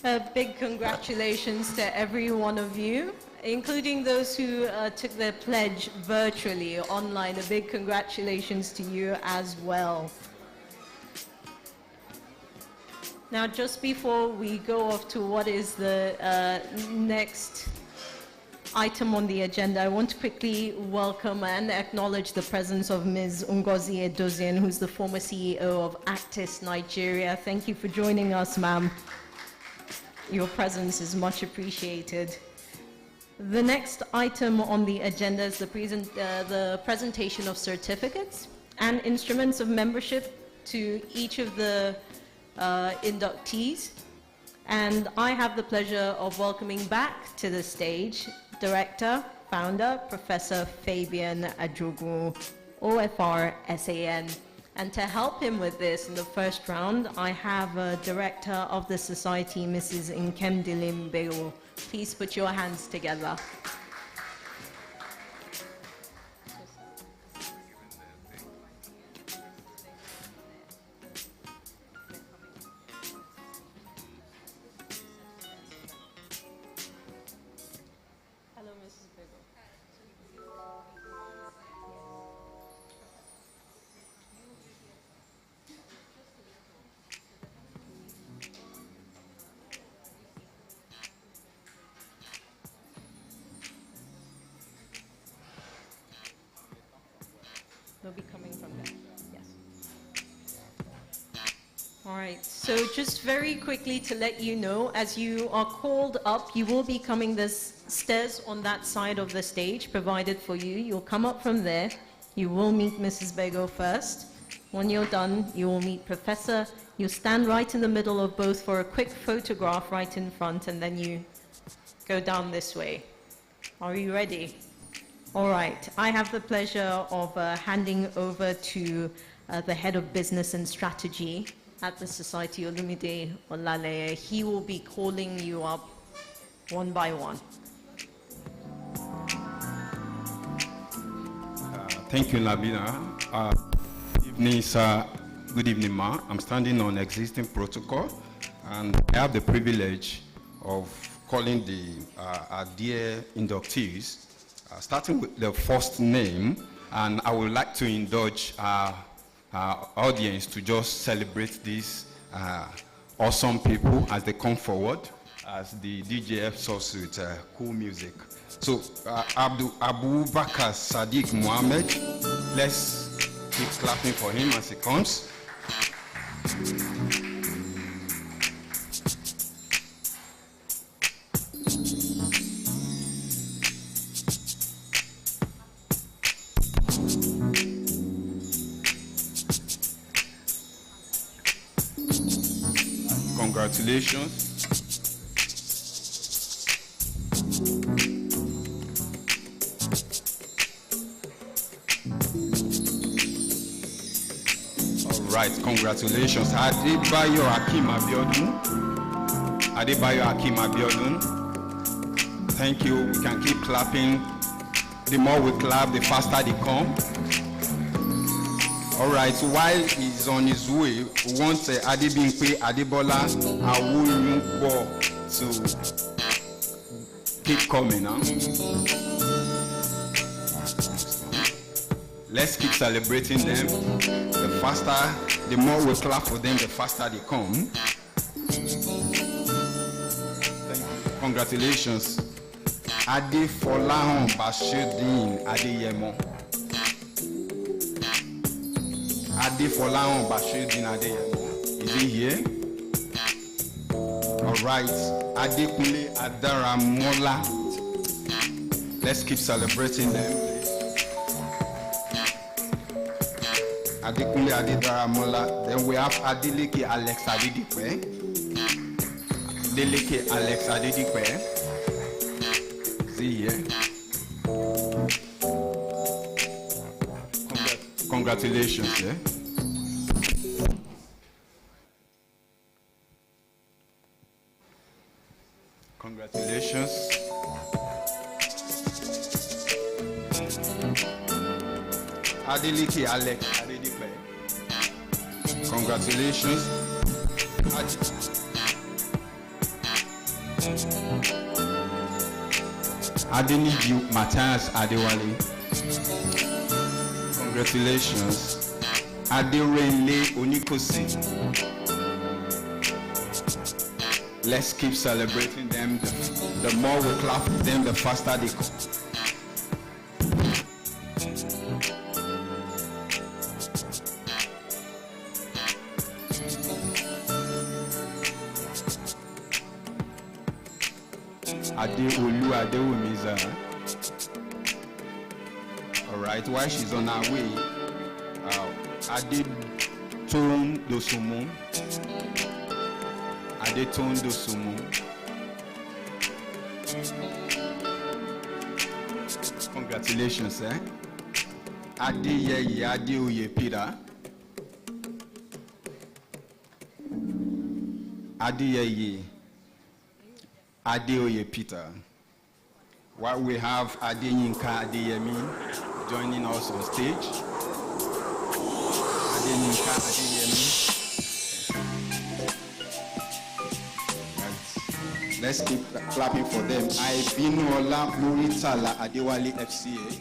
A big congratulations to every one of you, including those who took their pledge virtually, online. A big congratulations to you as well. Now, just before we go off to what is the next item on the agenda, I want to quickly welcome and acknowledge the presence of Ms. Ngozi Edozian, who's the former CEO of Actis Nigeria. Thank you for joining us, ma'am. Your presence is much appreciated. The next item on the agenda is the presentation of certificates and instruments of membership to each of the inductees. And I have the pleasure of welcoming back to the stage Director, Founder, Professor Fabian Ajogun, OFR SAN. And to help him with this in the first round, I have a Director of the Society, Mrs. Nkemdilim Beo. Please put your hands together. Hello, Mrs. Bego. They'll be coming from there. Yes. All right. So just very quickly to let you know, as you are called up, you will be coming this stairs on that side of the stage provided for you. You'll come up from there. You will meet Mrs. Bego first. When you're done, you will meet Professor. You stand right in the middle of both for a quick photograph right in front, and then you go down this way. Are you ready? All right, I have the pleasure of handing over to the Head of Business and Strategy, at the Society, Olumide Olaleye. He will be calling you up one by one. Thank you, Nabila. Good evening, sir. Good evening, ma. I'm standing on existing protocol, and I have the privilege of calling our dear inductees, starting with the first name, and I would like to indulge our audience to just celebrate these awesome people as they come forward, as the DJ helps us with cool music. So, Abu Bakr Sadiq Mohammed, let's keep clapping for him as he comes. Congratulations. All right, congratulations. Adebayo Akim Abiodun. Adebayo Akim Abiodun. Thank you. We can keep clapping. The more we clap, the faster they come. All right, so while he's on his way, we want Adebimpe Adebola Awolunwo to keep coming. Let's keep celebrating them. The faster, the more we clap for them, the faster they come. Thank you. Congratulations. Adefolahon Bashirdin Adeyemo. Adefolahon Bashirdin Adeyemo. Is he here? All right. Adekunle Adaramola. Let's keep celebrating them, please. Adekunle Adaramola. Then we have Adeleke Alex Adedipe. Adeleke Alex Adedipe. Is he here? Congratulations, yeah? Congratulations. Adeleke Alex Adedipe. Congratulations. Adeniji Matthias Adewale. Congratulations. Aderele Onikosi. Let's keep celebrating them. The more we clap for them, the faster they come. Adeolu Adewumiza. All right, while she's on her way, Adeton Dosumu. Adeton Dosumu. Congratulations, eh? Adeyeye Adeoye Peter. Adeyeye Adeoye Peter. While we have Adeyinka Adeyemi joining us on stage. Adeyinka Adeyemi. Right. Let's keep clapping for them. Aibinola Muritala Adewale FCA.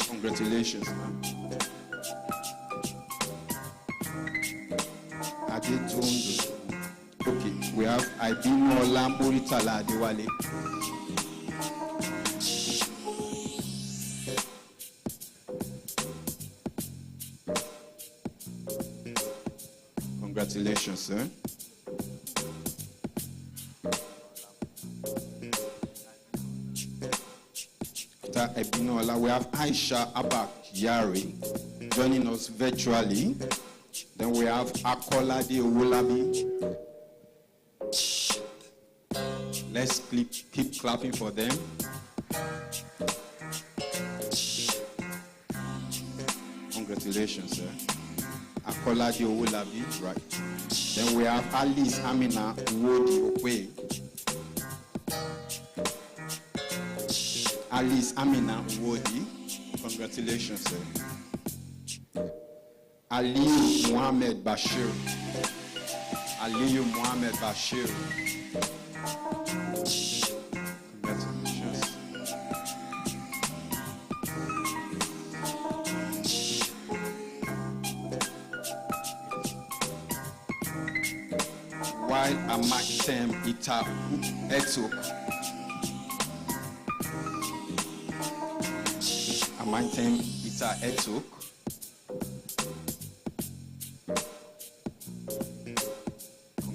Congratulations, man. Adetondo. Okay, we have Aibinola Muritala Adewale. Congratulations, sir. After Ebinola, we have Aisha Abak Yari joining us virtually. Then we have Akolade Owolabi. Let's keep clapping for them. Congratulations, sir. Akolade Owolabi, right. Then we have Alice Amina Wodi Okwe. Alice Amina Wodi, congratulations, sir. Aliyu Mohammed Bashir. Aliyu Mohammed Bashir. Congratulations. While Amatem Ita Etuk. Amatem Ita Etuk.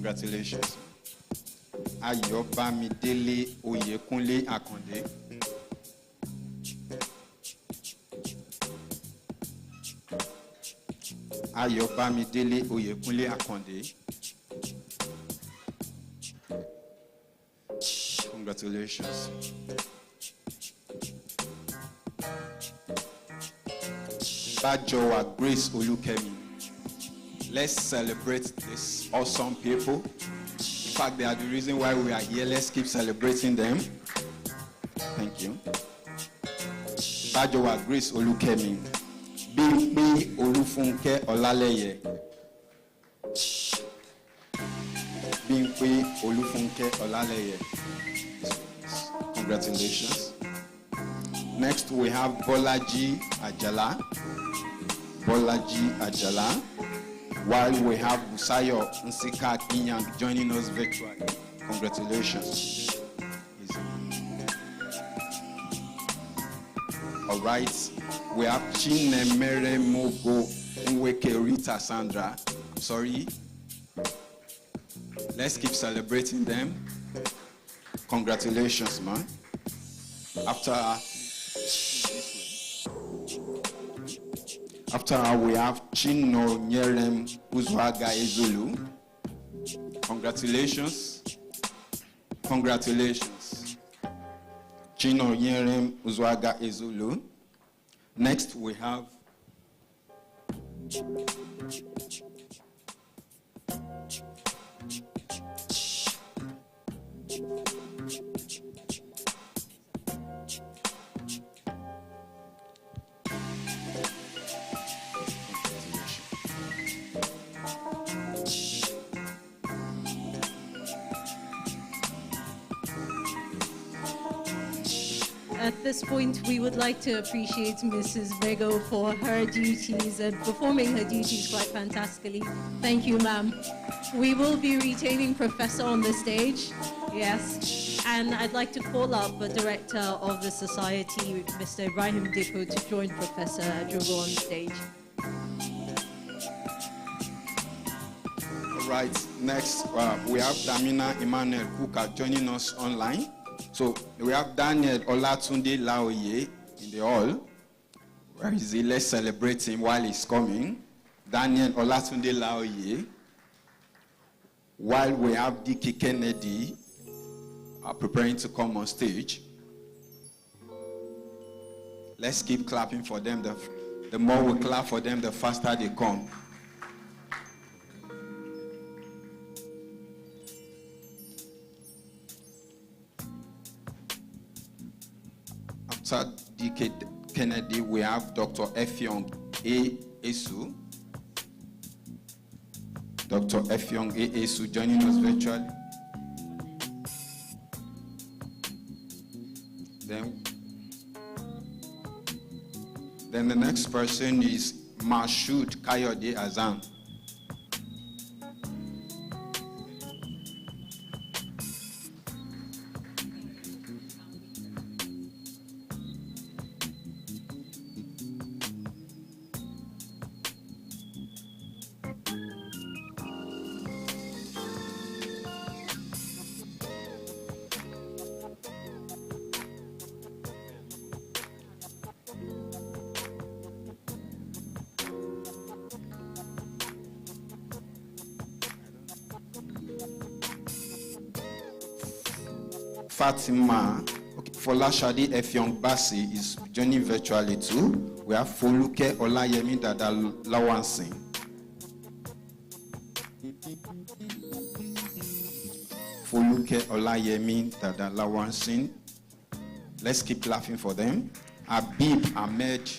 Congratulations. Ayobamidele Oyekunle Akonde. Ayobamidele Oyekunle Akonde. Congratulations. Bajowa Grace Olukemi. Let's celebrate these awesome people. In fact, they are the reason why we are here. Let's keep celebrating them. Thank you. Bajowa Grace Olukemi. Bimpe Olufunke Olaleye. Bimpe Olufunke Olaleye. Congratulations. Next, we have Bolaji Ajala. Bolaji Ajala. While we have Busayo Nsika Kinyang joining us virtually. Congratulations. All right. We have Chinemere Mogo Nweke Rita Sandra. I'm sorry. Let's keep celebrating them. Congratulations, man. After we have Chino Nyerem Uzwaga Ezulu. Congratulations. Congratulations. Chino Nyerem Uzwaga Ezulu. Next we have At this point, we would like to appreciate Mrs. Vego for her duties and performing her duties quite fantastically. Thank you, ma'am. We will be retaining Professor on the stage, yes. And I'd like to call up the Director of the Society, Mr. Ibrahim Dippo, to join Professor Ajogo on stage. All right, next we have Damina Emmanuel Kuka joining us online. So we have Daniel Olatunde Laoye in the hall. Where is he? Let's celebrate him while he's coming. Daniel Olatunde Laoye. While we have Diki Kennedy preparing to come on stage. Let's keep clapping for them. The more we clap for them, the faster they come. After DK Kennedy, we have Dr. Effiong A. Esu. Dr. Effiong A. Esu joining us virtually. Then the next person is Mashoud Kayode Azam. Fatima, Folashade Effiong Basi is joining virtually too. We have Foluke Olayemi Dada Lawansin. Foluke Olayemi Dadalawansin. Let's keep laughing for them. Habib Ahmed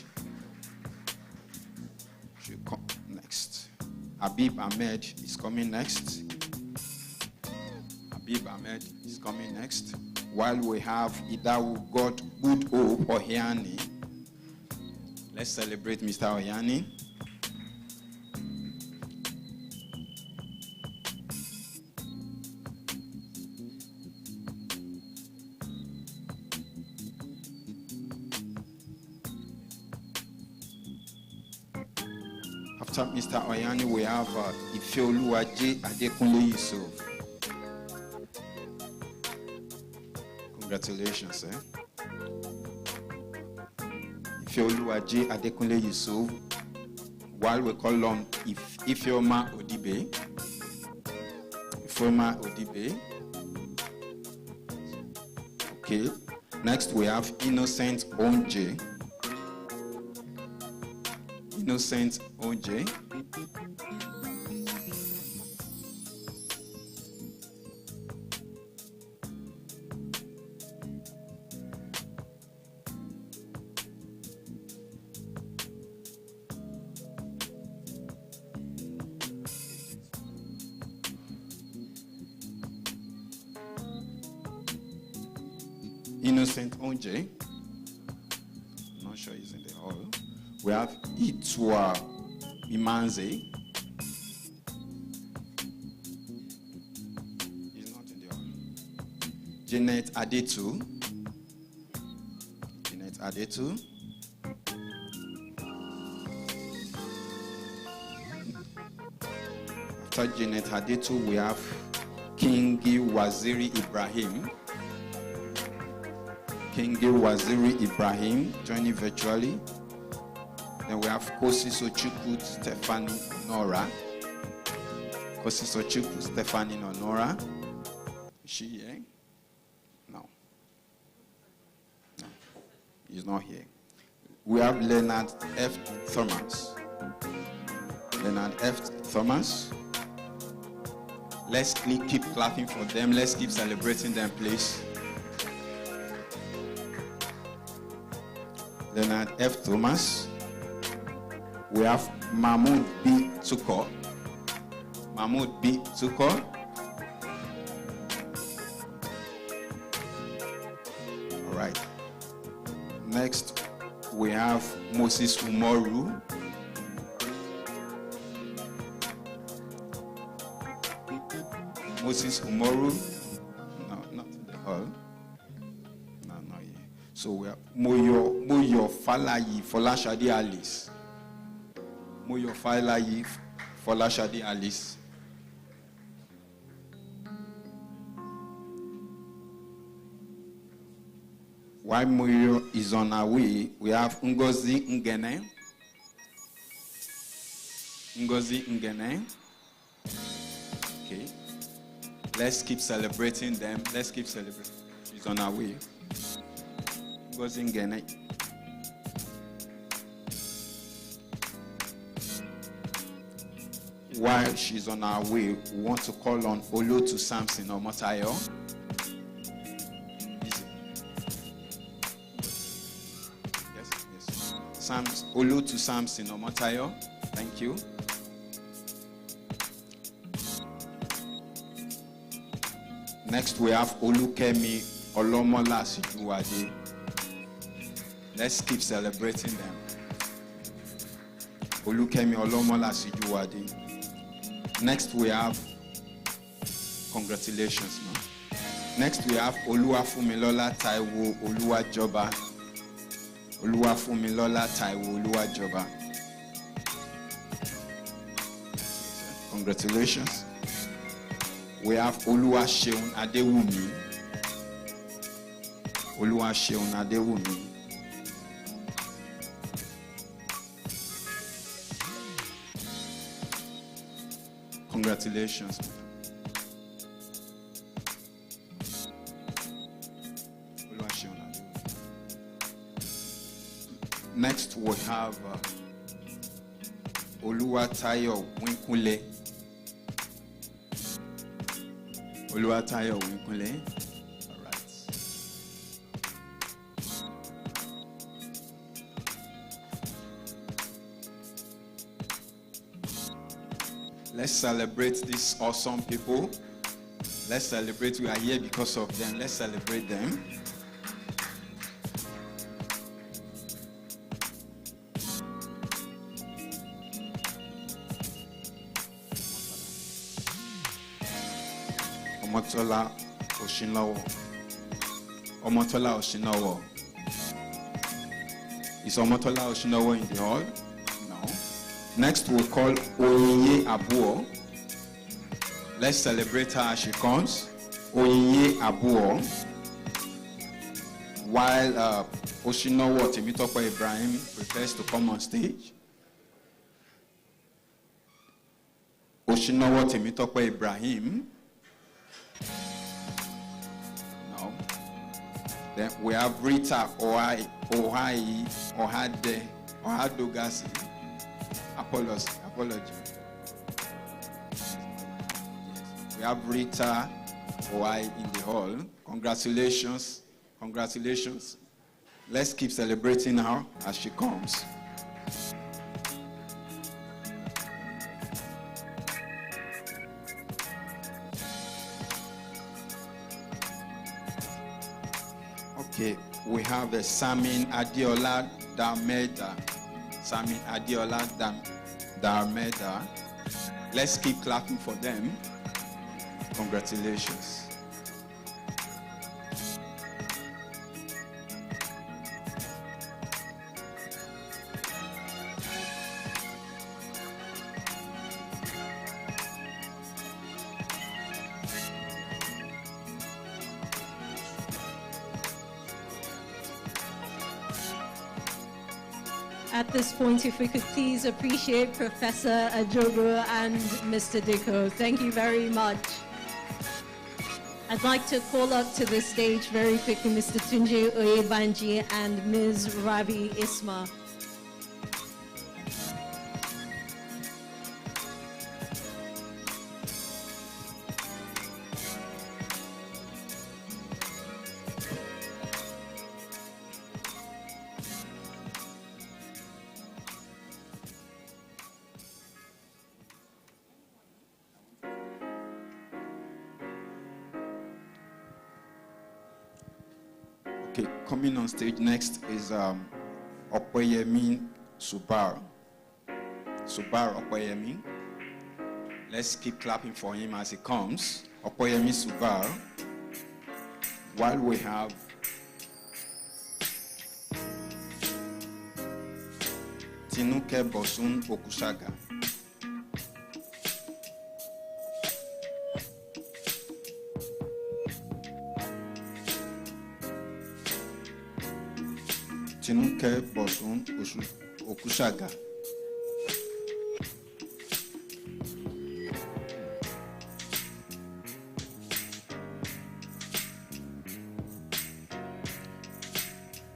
should come next. Habib Ahmed is coming next. Habib Ahmed is coming next. While we have Idawu God Good Hope Ohiani. Let's celebrate Mr. Ohiani. After Mr. Oyani, we have Ifeoluwaje Adekunle Yusuf. Congratulations, Ifeoluwaje Adekunle Yusuf. While we call on Ifeoma Odibe. Ifeoma Odibe. Okay. Next we have Innocent Onje. Innocent Onje. Innocent Onje. I'm not sure he's in the hall. We have Itwa Imanze. He's not in the hall. Janet Adetu. Janet Adetu. After Janet Adetu, we have Kingi Waziri Ibrahim. Kingi Waziri Ibrahim joining virtually. Then we have Kosi Sochukwu Stephanie Nora. Kosi Sochukwu Stephanie Nora. Is she here? No. No. He's not here. We have Leonard F. Thomas. Leonard F. Thomas. Let's keep clapping for them. Let's keep celebrating them, please. Leonard F. Thomas. We have Mahmoud B. Tuko. Mahmoud B. Tuko. All right. Next, we have Moses Umoru. Moses Umoru. No, not in the hall. No, not here. So we have Moyo Falayi Folashade Alice. Moyo Falayi Folashade Alice. While Moyo is on our way, we have Ngozi Ngene. Ngozi Ngene. Okay. Let's keep celebrating them. Let's keep celebrating. She's on our way. Ngozi Ngene. While she's on our way, we want to call on Olotu Samson Omotayo. Yes. Olotu Samson Omotayo. Thank you. Next, we have Olukemi Olomola Sijuwade. Let's keep celebrating them. Olukemi Olomola Sijuwade. Next, we have, congratulations, man. Next, we have Oluwafumilola Taiwo Oluwajoba. Oluwafumilola Taiwo Oluwajoba. Congratulations. We have Oluwaseun Adewumi. Oluwaseun Adewumi. Congratulations. Oluwaseun Adewumi. Next we have Oluwatayo Winkule. Oluwatayo Winkunle. All right. Let's celebrate these awesome people. Let's celebrate. We are here because of them. Let's celebrate them. Omotola Oshinowo. Omotola Oshinowo. Is Omotola Oshinowo in the hall? No. Next we'll call Oyinye Abuo. Let's celebrate her as she comes. Oyinye Abuo. While Oshinowo Temitope Ibrahim prepares to come on stage. Oshinowo Temitope Ibrahim. No. Then we have Rita Ohadogasi. Apology. We have Rita Ohai in the hall. Congratulations. Let's keep celebrating her as she comes. Okay, we have the Samin Adiola Darmeda. Darmeda. Let's keep clapping for them. Congratulations. At this point, if we could please appreciate Professor Ajogo and Mr. Diko. Thank you very much. I'd like to call up to the stage very quickly Mr. Tunji Oyebanji and Ms. Rabi Isma. Okay, coming on stage next is Okoyemi Subar. Okoyemi. Let's keep clapping for him as he comes. Okoyemi Subar. While we have Tinuke Bosun Okushaga. Tinuke Bosun Okushaga.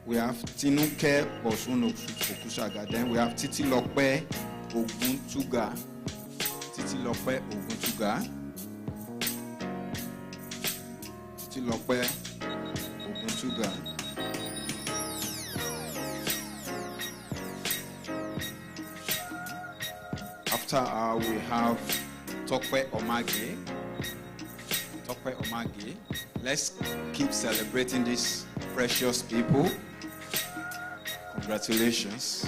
We have Tinuke Bosun Okushaga. Then we have Titilope Oguntuga. Titilope Oguntuga. After we have Tope Omage. Let's keep celebrating these precious people. Congratulations.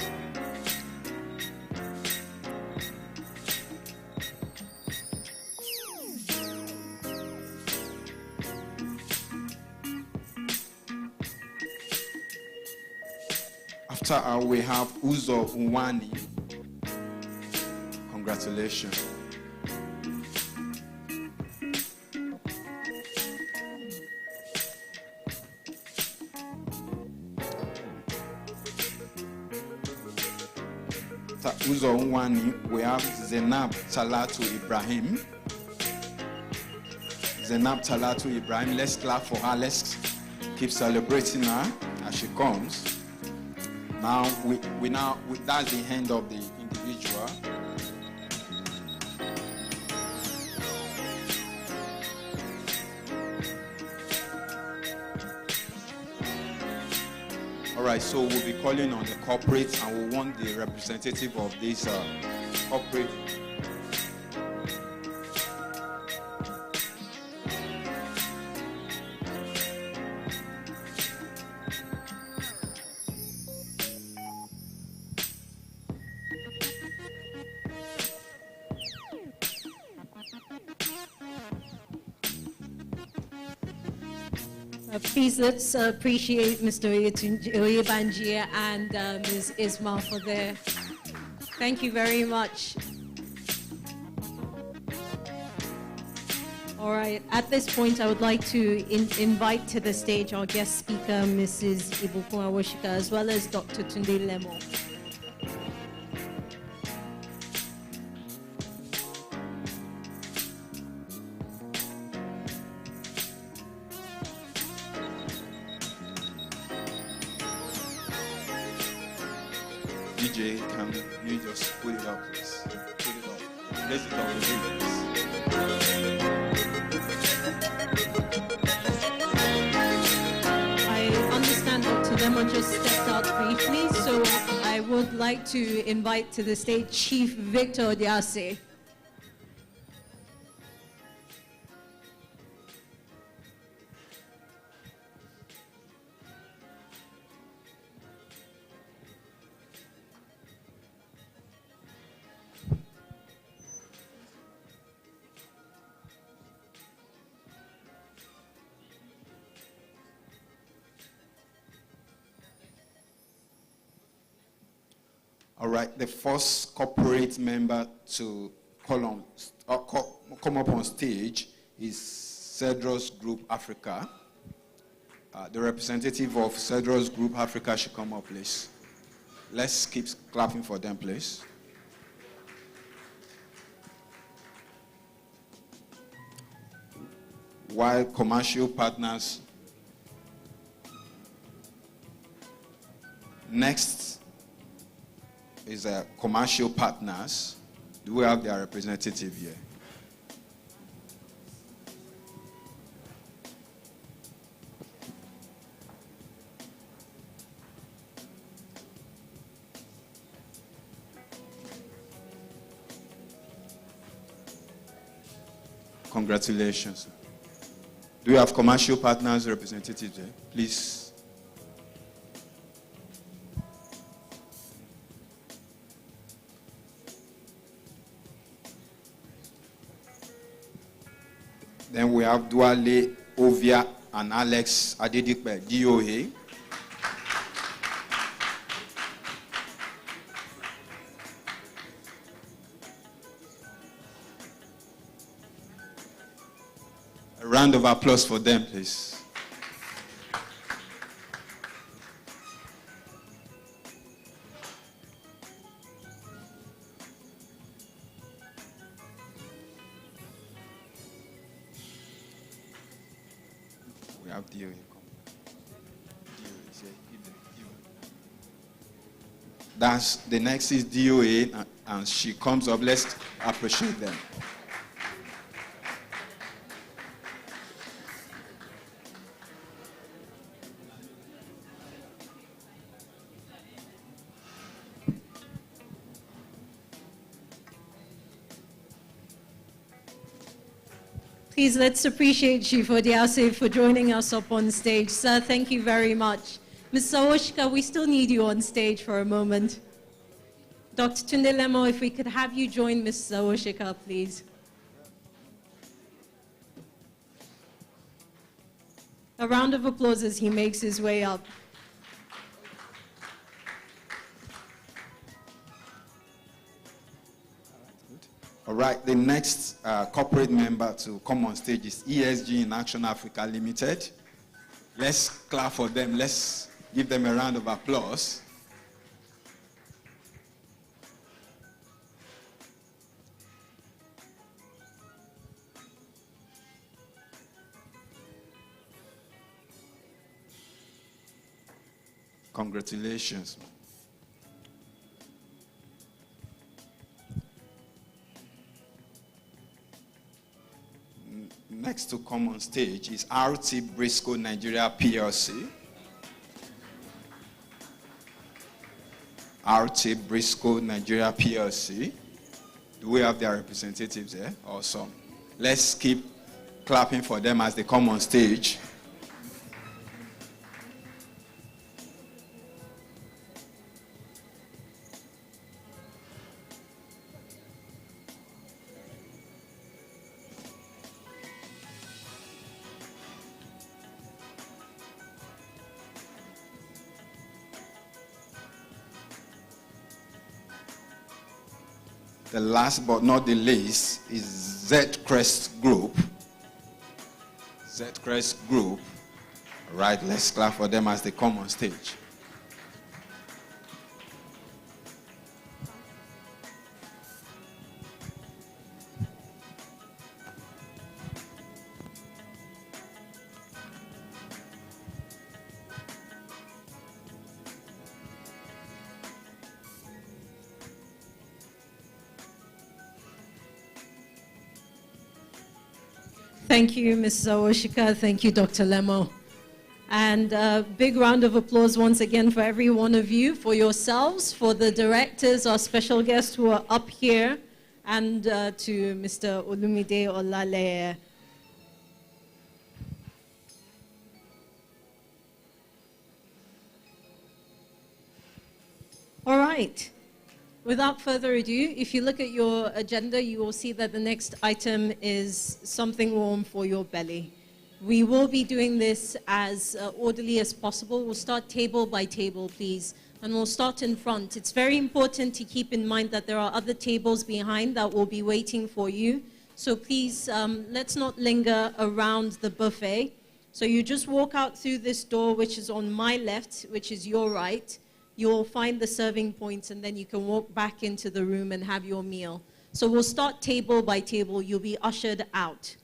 After we have Uzo Unwani. Congratulations. Uzo Unwani, we have Zenab Talatu Ibrahim. Let's clap for her. Let's keep celebrating her as she comes. Now, that's the end of the individual. right, so we'll be calling on the corporates, and we want the representative of this corporate. Please let's appreciate Mr. Oyebanji and Ms. Isma for their. Thank you very much. All right, at this point, I would like to invite to the stage our guest speaker, Mrs. Ibukun Awoshika, as well as Dr. Tunde Lemo. DJ, can you just put it up, please? Put it up. Place it on the table. I understand Dr. Lemo just stepped out briefly, so I would like to invite to the stage Chief Victor Odiase. All right, the first corporate member to come up on stage is Cedros Group Africa. The representative of Cedros Group Africa should come up, please. Let's keep clapping for them, please. While commercial partners. Next is commercial partners. Do we have their representative here? Congratulations. Do we have commercial partners representatives there? Please. Then we have Duale, Ovia, and Alex Adedikpe, DOA. A round of applause for them, please. We have DOA. That's the next is DOA, and she comes up. Let's appreciate them. Please let's appreciate Chief Odiase for joining us up on stage. Sir, thank you very much. Ms. Sawoshika, we still need you on stage for a moment. Dr. Tunde Lemo, if we could have you join Ms. Sawoshika, please. A round of applause as he makes his way up. All right, the next corporate member to come on stage is ESG in Action Africa Limited. Let's clap for them. Let's give them a round of applause. Congratulations. Next to come on stage is RT Briscoe Nigeria PLC. RT Briscoe Nigeria PLC. Do we have their representatives there? Awesome. Let's keep clapping for them as they come on stage. The last but not the least is Z-Crest Group. Z-Crest Group. All right, let's clap for them as they come on stage. Thank you, Mrs. Awoshika. Thank you, Dr. Lemo. And a big round of applause once again for every one of you, for yourselves, for the directors, our special guests who are up here, and to Mr. Olumide Olale. All right. Without further ado, if you look at your agenda, you will see that the next item is something warm for your belly. We will be doing this as orderly as possible. We'll start table by table, please, and we'll start in front. It's very important to keep in mind that there are other tables behind that will be waiting for you. So please, let's not linger around the buffet. So you just walk out through this door, which is on my left, which is your right. You'll find the serving points, and then you can walk back into the room and have your meal. So we'll start table by table. You'll be ushered out.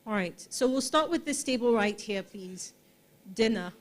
All right, so we'll start with this table right here, please. Dinner.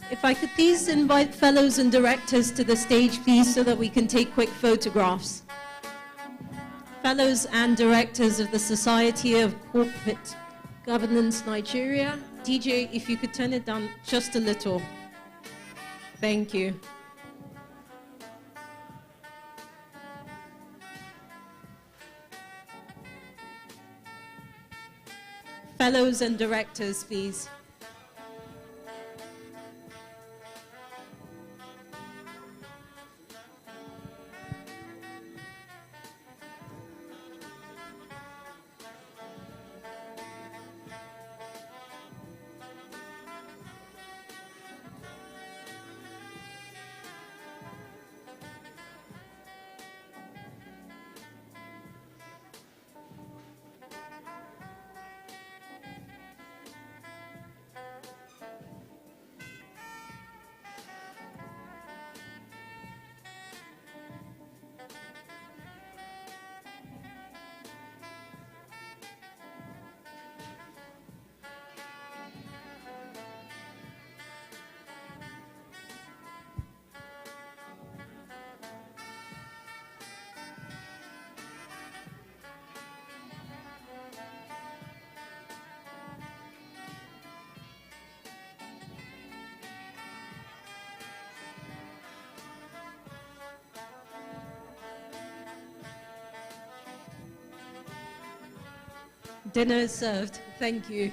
If I could please invite fellows and directors to the stage, please, so that we can take quick photographs. Fellows and directors of the Society of Corporate Governance Nigeria. DJ, if you could turn it down just a little. Thank you. Fellows and directors, please. Dinner is served. Thank you.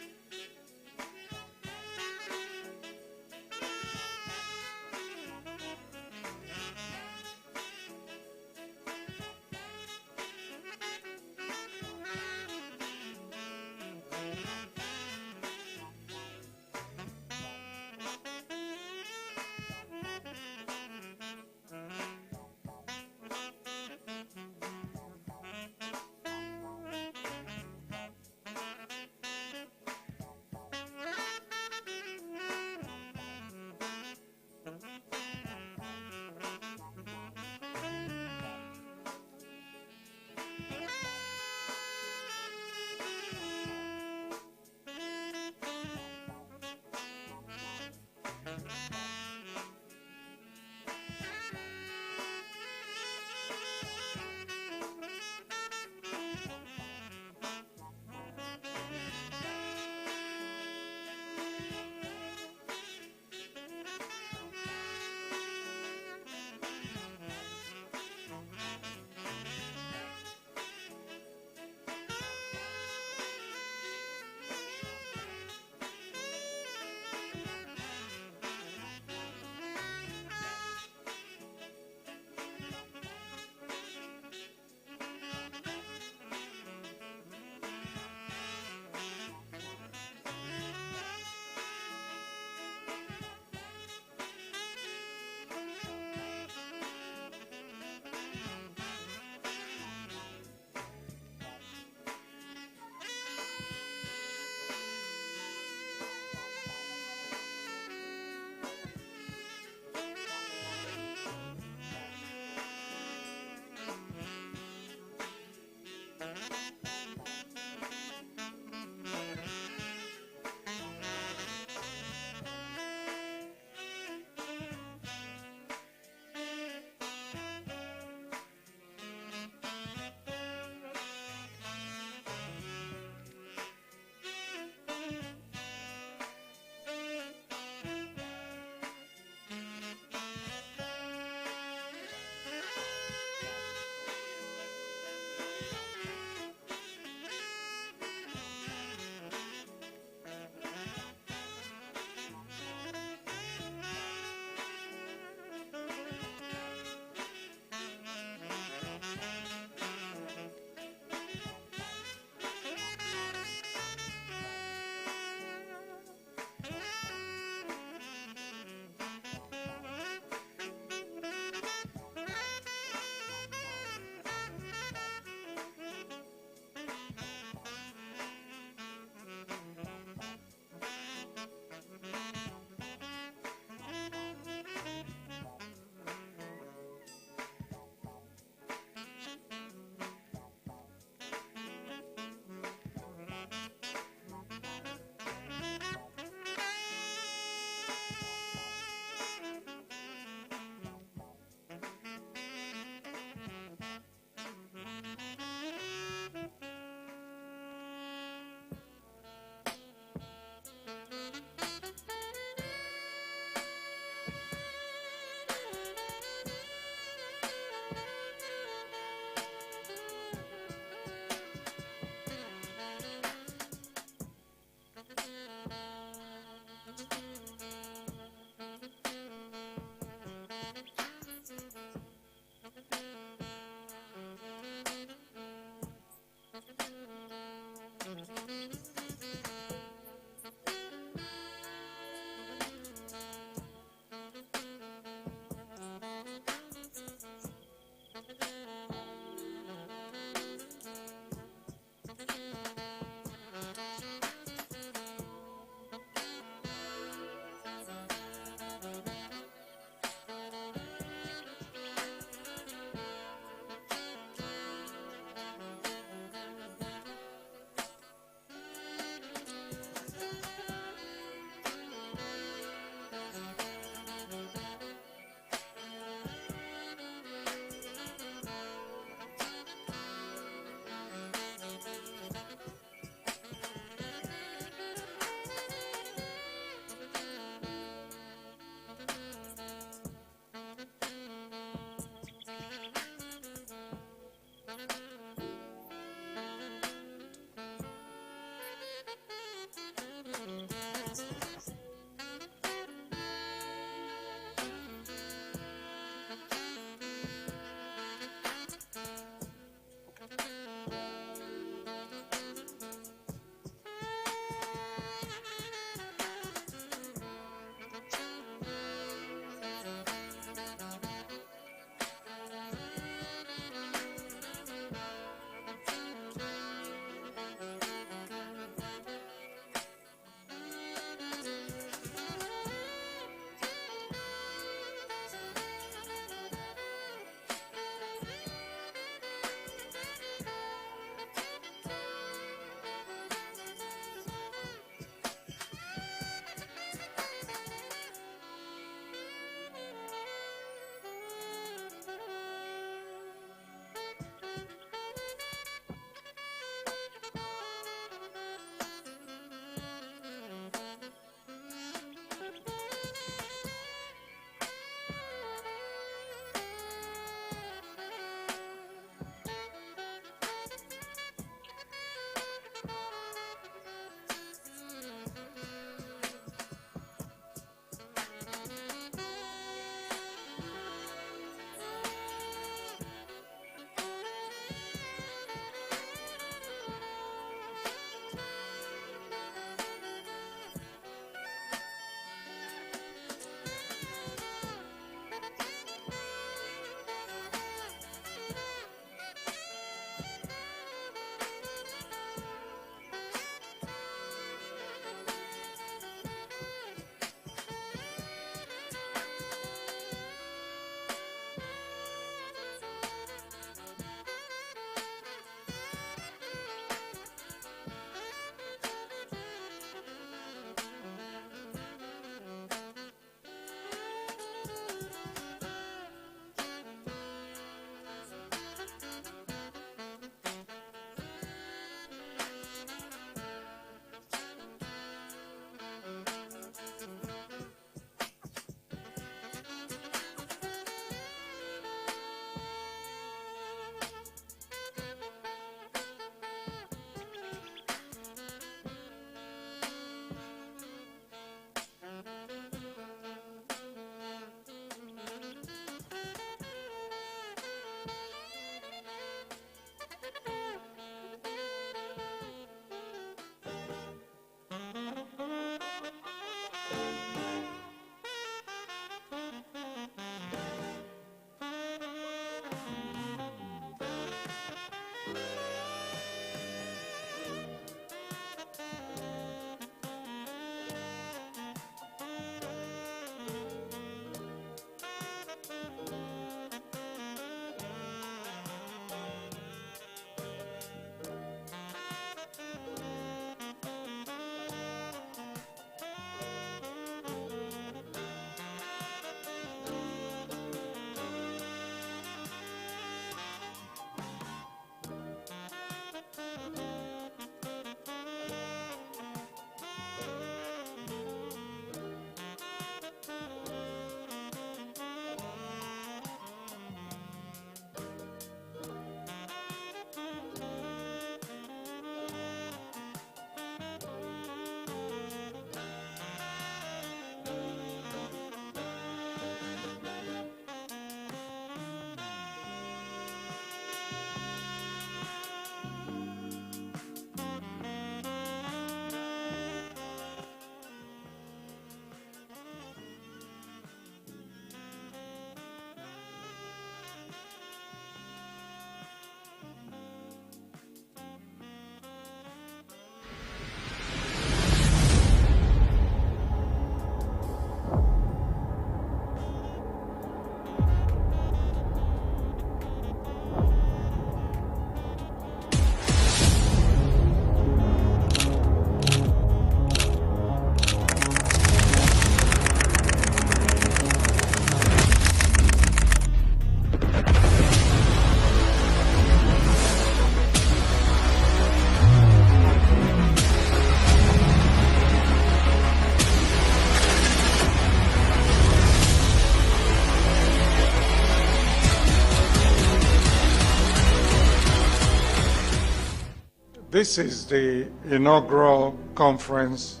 This is the inaugural conference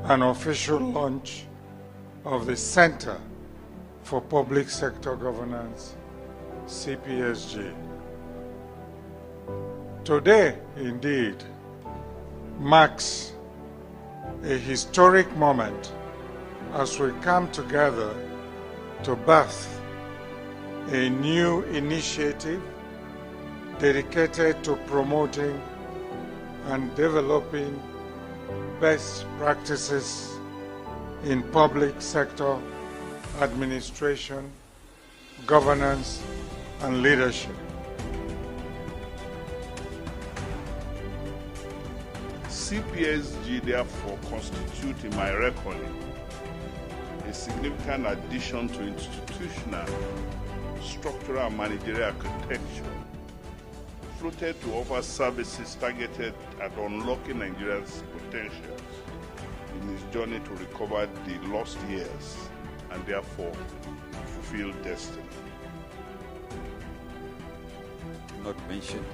and official launch of the Center for Public Sector Governance, CPSG. Today, indeed, marks a historic moment as we come together to birth a new initiative dedicated to promoting and developing best practices in public sector administration, governance, and leadership. CPSG therefore constitute, in my reckoning, a significant addition to institutional, structural, and managerial architecture floated to offer services targeted at unlocking Nigeria's potential in its journey to recover the lost years and therefore fulfill destiny. Not mentioned,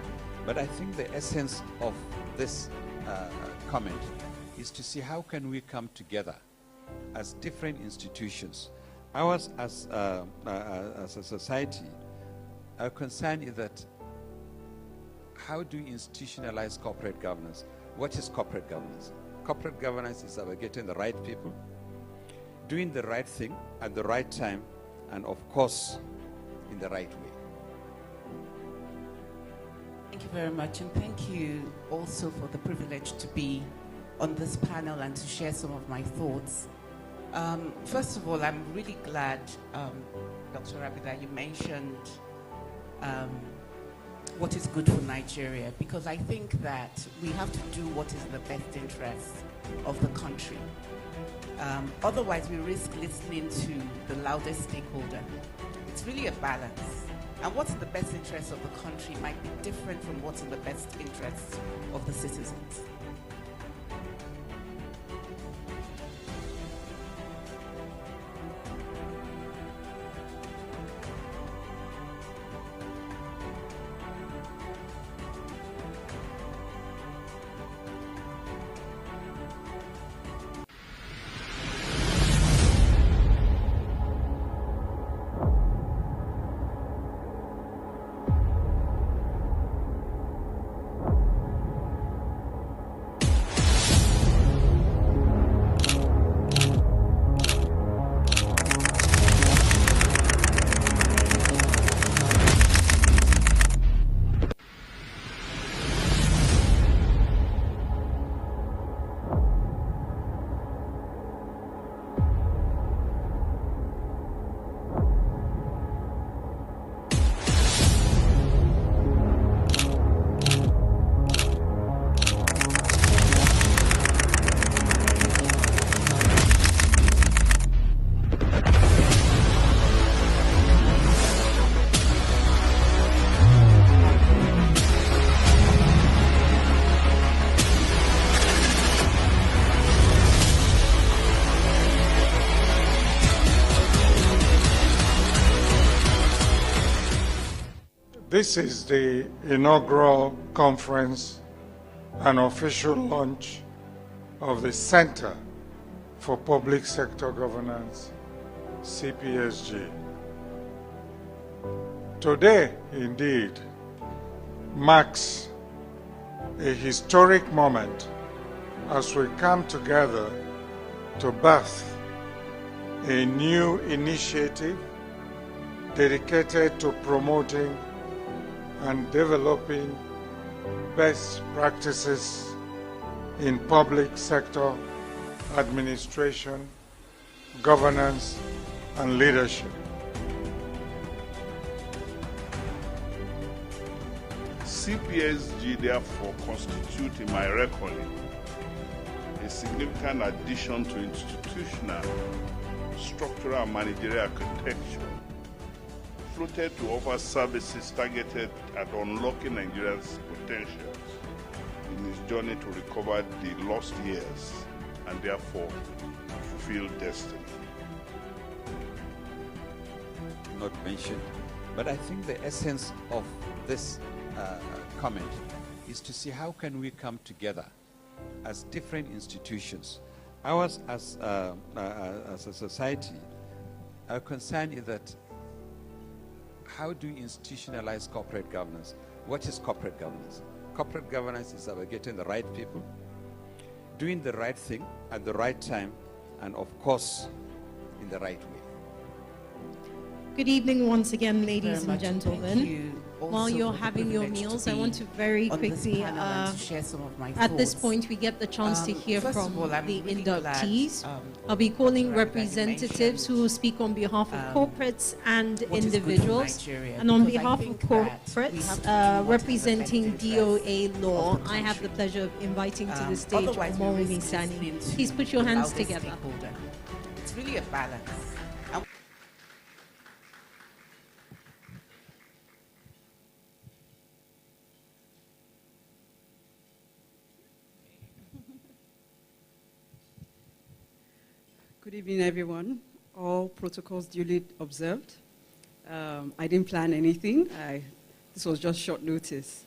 but I think the essence of this comment is to see how can we come together as different institutions. Ours as a society, our concern is that how do you institutionalize corporate governance? What is corporate governance? Corporate governance is about getting the right people, doing the right thing at the right time, and of course, in the right way. Thank you very much, and thank you also for the privilege to be on this panel and to share some of my thoughts. First of all, I'm really glad, Dr. Rabi, that you mentioned what is good for Nigeria, because I think that we have to do what is in the best interest of the country. Otherwise, we risk listening to the loudest stakeholder. It's really a balance. And what's in the best interest of the country might be different from what's in the best interest of the citizens. This is the inaugural conference and official launch of the Center for Public Sector Governance, CPSG. Today, indeed, marks a historic moment as we come together to birth a new initiative dedicated to promoting and developing best practices in public sector administration, governance, and leadership. CPSG therefore constitute, in my reckoning, a significant addition to institutional, structural, and managerial architecture floated to offer services targeted at unlocking Nigeria's potentials in its journey to recover the lost years and therefore fulfill destiny. Not mentioned, but I think the essence of this comment is to see how can we come together as different institutions. Ours as a society, our concern is that how do you institutionalize corporate governance? What is corporate governance? Corporate governance is about getting the right people, doing the right thing at the right time, and of course, in the right way. Good evening once again, ladies and Thank gentlemen. you While also you're for the having your privilege to meals, I be want to very on this quickly, panel and to share some of my at this thoughts. point, we get the chance to hear First from of all, I'm the really inductees. glad, I'll be calling Rabi, that you representatives mentioned, who will speak on behalf of corporates and what is good for individuals. Nigeria, And on because I behalf of think that we have to corporates do what is in the representing best interest DOA law, of the I have the country. pleasure of inviting to the stage Otherwise, we Omori risk Sani. listening to Please put your the hands loudest together. stakeholder. It's really a balance. And Good evening, everyone. All protocols duly observed. I didn't plan anything. This was just short notice.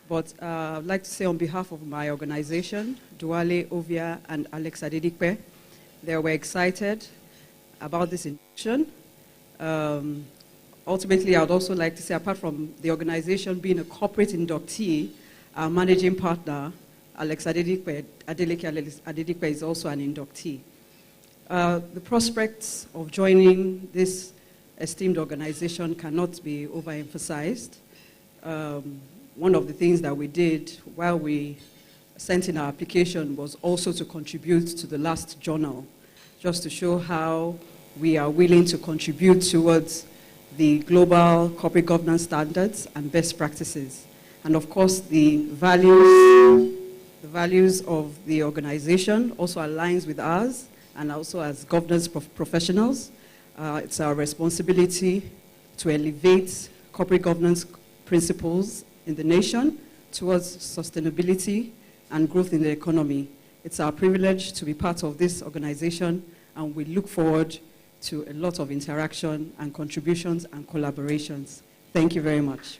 But I'd like to say on behalf of my organization, Duale, Ovia, and Alex Adedikpe, they were excited about this induction. Ultimately, I would also like to say, apart from the organization being a corporate inductee, Our managing partner, Alex Adeleke is also an inductee. The prospects of joining this esteemed organization cannot be overemphasized. One of the things that we did while we sent in our application was also to contribute to the last journal, just to show how we are willing to contribute towards the global corporate governance standards and best practices. And of course, the values of the organization also aligns with ours, and also as governance professionals, it's our responsibility to elevate corporate governance principles in the nation towards sustainability and growth in the economy. It's our privilege to be part of this organization, and we look forward to a lot of interaction and contributions and collaborations. Thank you very much.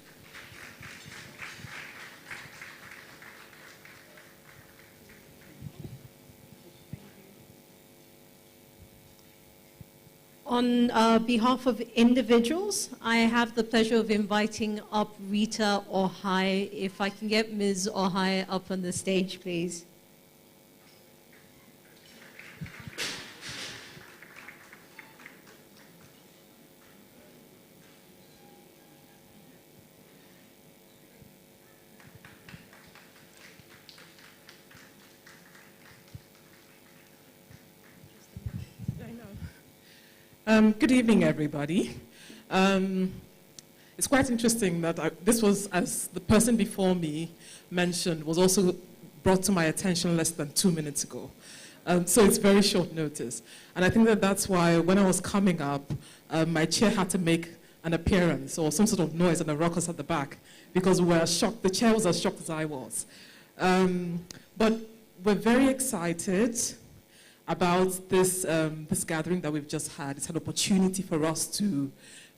On behalf of individuals, I have the pleasure of inviting up Rita Ohai. If I can get Ms. Ohai up on the stage, please. Good evening, everybody. It's quite interesting that this was, as the person before me mentioned, was also brought to my attention less than 2 minutes ago. So it's very short notice. And I think that that's why when I was coming up, my chair had to make an appearance or some sort of noise and a ruckus at the back because we were shocked. The chair was as shocked as I was. But we're very excited about this gathering that we've just had. It's an opportunity for us to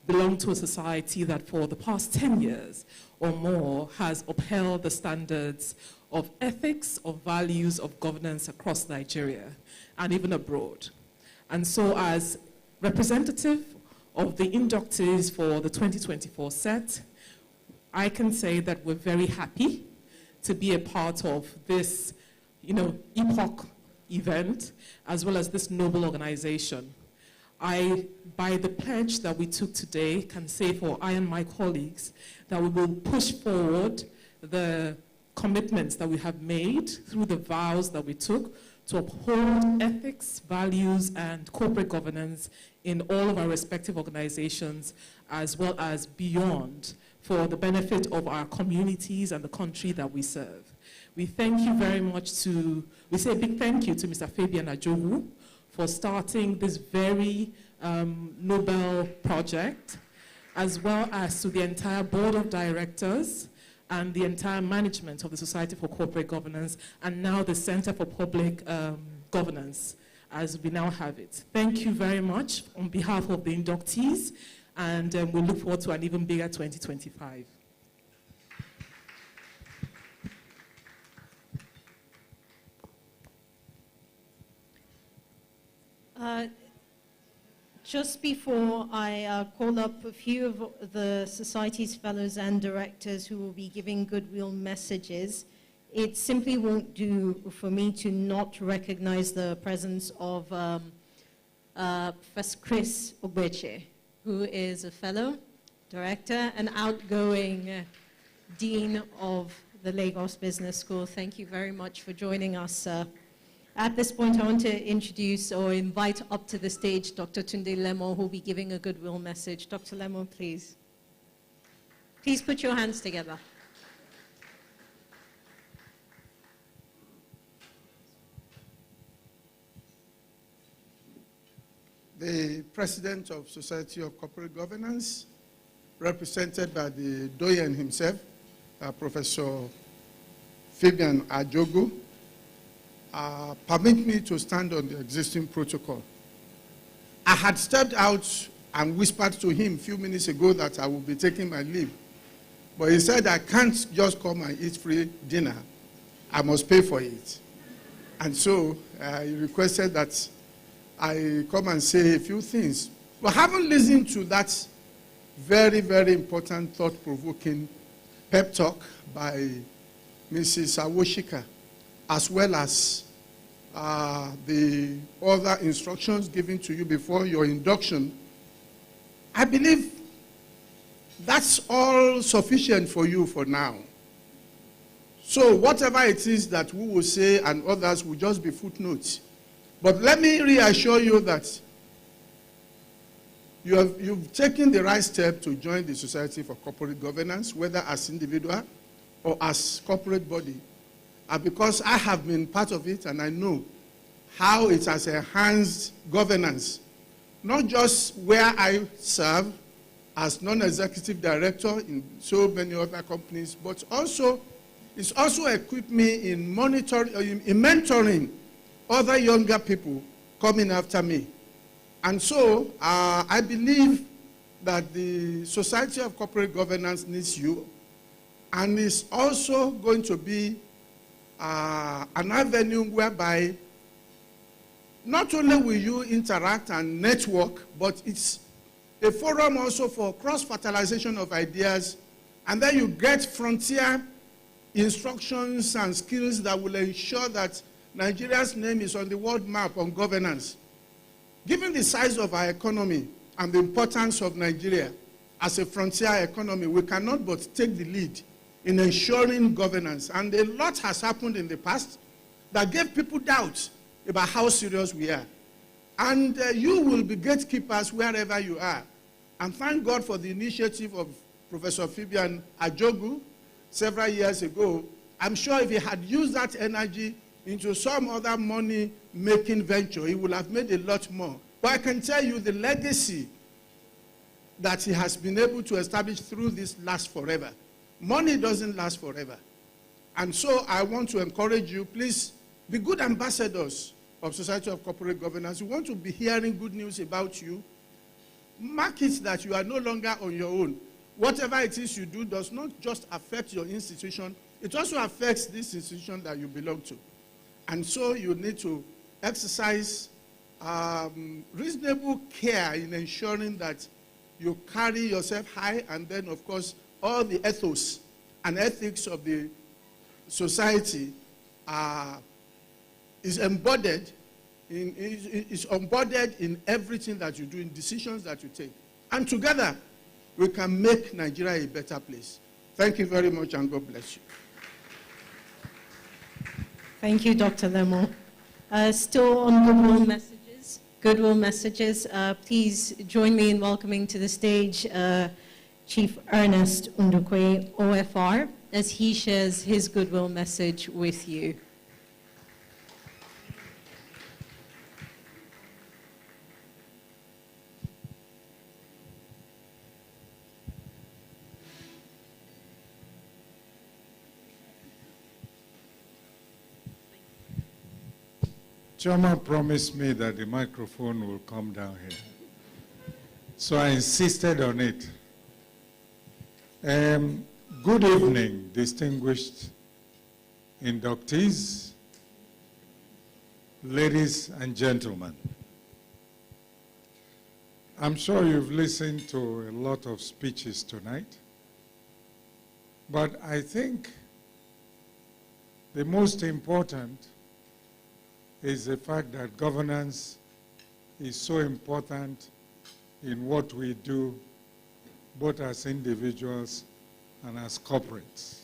belong to a society that for the past 10 years or more has upheld the standards of ethics, of values, of governance across Nigeria and even abroad. And so as representative of the inductees for the 2024 set, I can say that we're very happy to be a part of this, epoch event, as well as this noble organization. I, by the pledge that we took today, can say for I and my colleagues that we will push forward the commitments that we have made through the vows that we took to uphold ethics, values, and corporate governance in all of our respective organizations, as well as beyond, for the benefit of our communities and the country that we serve. We thank you very much we say a big thank you to Mr. Fabian Ajogu for starting this very noble project, as well as to the entire board of directors and the entire management of the Society for Corporate Governance, and now the Center for Public Governance, as we now have it. Thank you very much on behalf of the inductees, and we look forward to an even bigger 2025. Just before I call up a few of the Society's fellows and directors who will be giving goodwill messages, it simply won't do for me to not recognize the presence of Professor Chris Ogbeche, who is a fellow, director, and outgoing dean of the Lagos Business School. Thank you very much for joining us, sir. At this point, I want to introduce or invite up to the stage Dr. Tunde Lemo, who will be giving a goodwill message. Dr. Lemo, please. Please put your hands together. The President of Society of Corporate Governance, represented by the doyen himself, Professor Fabian Ajogu, permit me to stand on the existing protocol. I had stepped out and whispered to him a few minutes ago that I will be taking my leave. But he said, I can't just come and eat free dinner. I must pay for it. And so he requested that I come and say a few things. But having listened to that very, very important, thought-provoking pep talk by Mrs. Awoshika, as well as the other instructions given to you before your induction, I believe that's all sufficient for you for now. So whatever it is that we will say and others will just be footnotes. But let me reassure you that you've taken the right step to join the Society for Corporate Governance, whether as individual or as corporate body. And because I have been part of it and I know how it has enhanced governance, not just where I serve as non-executive director in so many other companies, but also it's also equipped me in mentoring other younger people coming after me. And so I believe that the Society of Corporate Governance needs you, and is also going to be an avenue whereby not only will you interact and network, but it's a forum also for cross-fertilization of ideas, and then you get frontier instructions and skills that will ensure that Nigeria's name is on the world map on governance. Given the size of our economy and the importance of Nigeria as a frontier economy, we cannot but take the lead in ensuring governance. And a lot has happened in the past that gave people doubts about how serious we are. And you will be gatekeepers wherever you are. And thank God for the initiative of Professor Fibian Ajogu several years ago. I'm sure if he had used that energy into some other money-making venture, he would have made a lot more. But I can tell you the legacy that he has been able to establish through this lasts forever. Money doesn't last forever. And so I want to encourage you, please be good ambassadors of Society of Corporate Governance. We want to be hearing good news about you. Mark it that you are no longer on your own. Whatever it is you do does not just affect your institution, it also affects this institution that you belong to. And so you need to exercise reasonable care in ensuring that you carry yourself high, and then, of course, all the ethos and ethics of the society is embodied in everything that you do, in decisions that you take. And together, we can make Nigeria a better place. Thank you very much, and God bless you. Thank you, Dr. Lemo. Still on goodwill messages, please join me in welcoming to the stage Chief Ernest Undukwe, OFR, as he shares his goodwill message with you. Choma promised me that the microphone will come down here. So I insisted on it. Good evening, distinguished inductees, ladies and gentlemen. I'm sure you've listened to a lot of speeches tonight, but I think the most important is the fact that governance is so important in what we do, both as individuals and as corporates.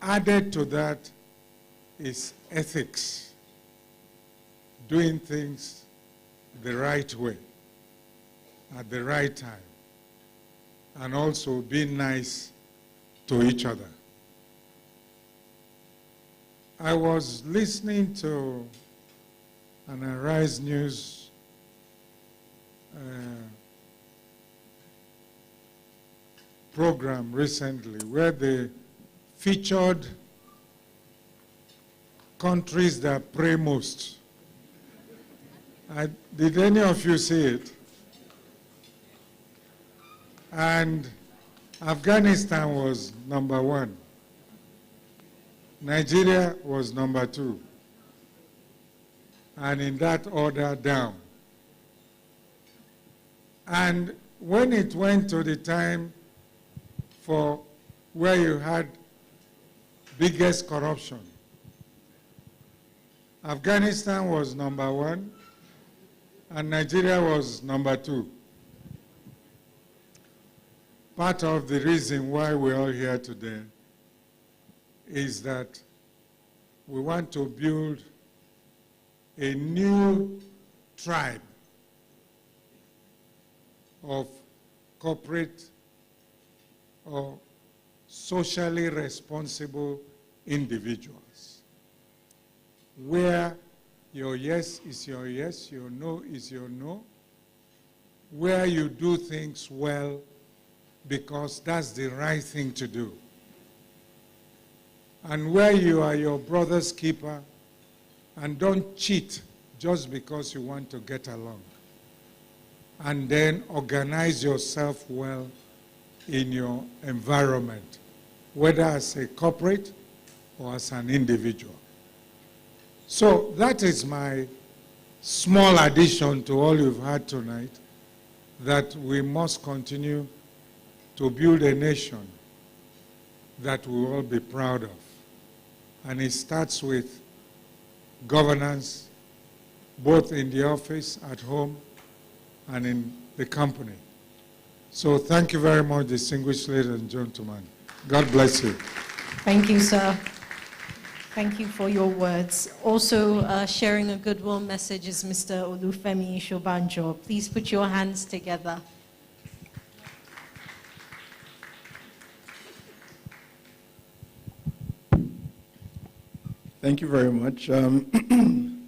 Added to that is ethics, doing things the right way, at the right time, and also being nice to each other. I was listening to an Arise News program recently where they featured countries that pray most. Did any of you see it? And Afghanistan was number 1. Nigeria was number 2. And in that order down. And when it went to the time for where you had biggest corruption. Afghanistan was number 1, and Nigeria was number 2. Part of the reason why we're all here today is that we want to build a new tribe of corporate or socially responsible individuals, where your yes is your yes, your no is your no, where you do things well because that's the right thing to do, and where you are your brother's keeper and don't cheat just because you want to get along, and then organize yourself well in your environment, whether as a corporate or as an individual. So that is my small addition to all you've heard tonight, that we must continue to build a nation that we will all be proud of. And it starts with governance, both in the office, at home, and in the company. So thank you very much, distinguished ladies and gentlemen. God bless you. Thank you, sir. Thank you for your words. Also sharing a goodwill message is Mr. Olufemi Shobanjo. Please put your hands together. Thank you very much. I'm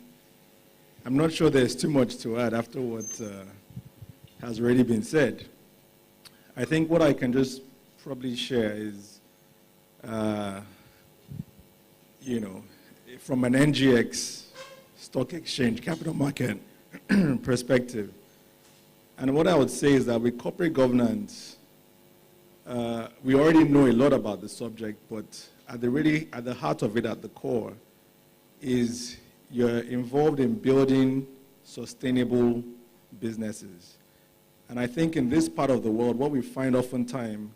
not sure there's too much to add after what has already been said. I think what I can just probably share is, from an NGX stock exchange capital market perspective. And what I would say is that with corporate governance, we already know a lot about the subject, but at the heart of it, at the core, is you're involved in building sustainable businesses. And I think in this part of the world, what we find oftentimes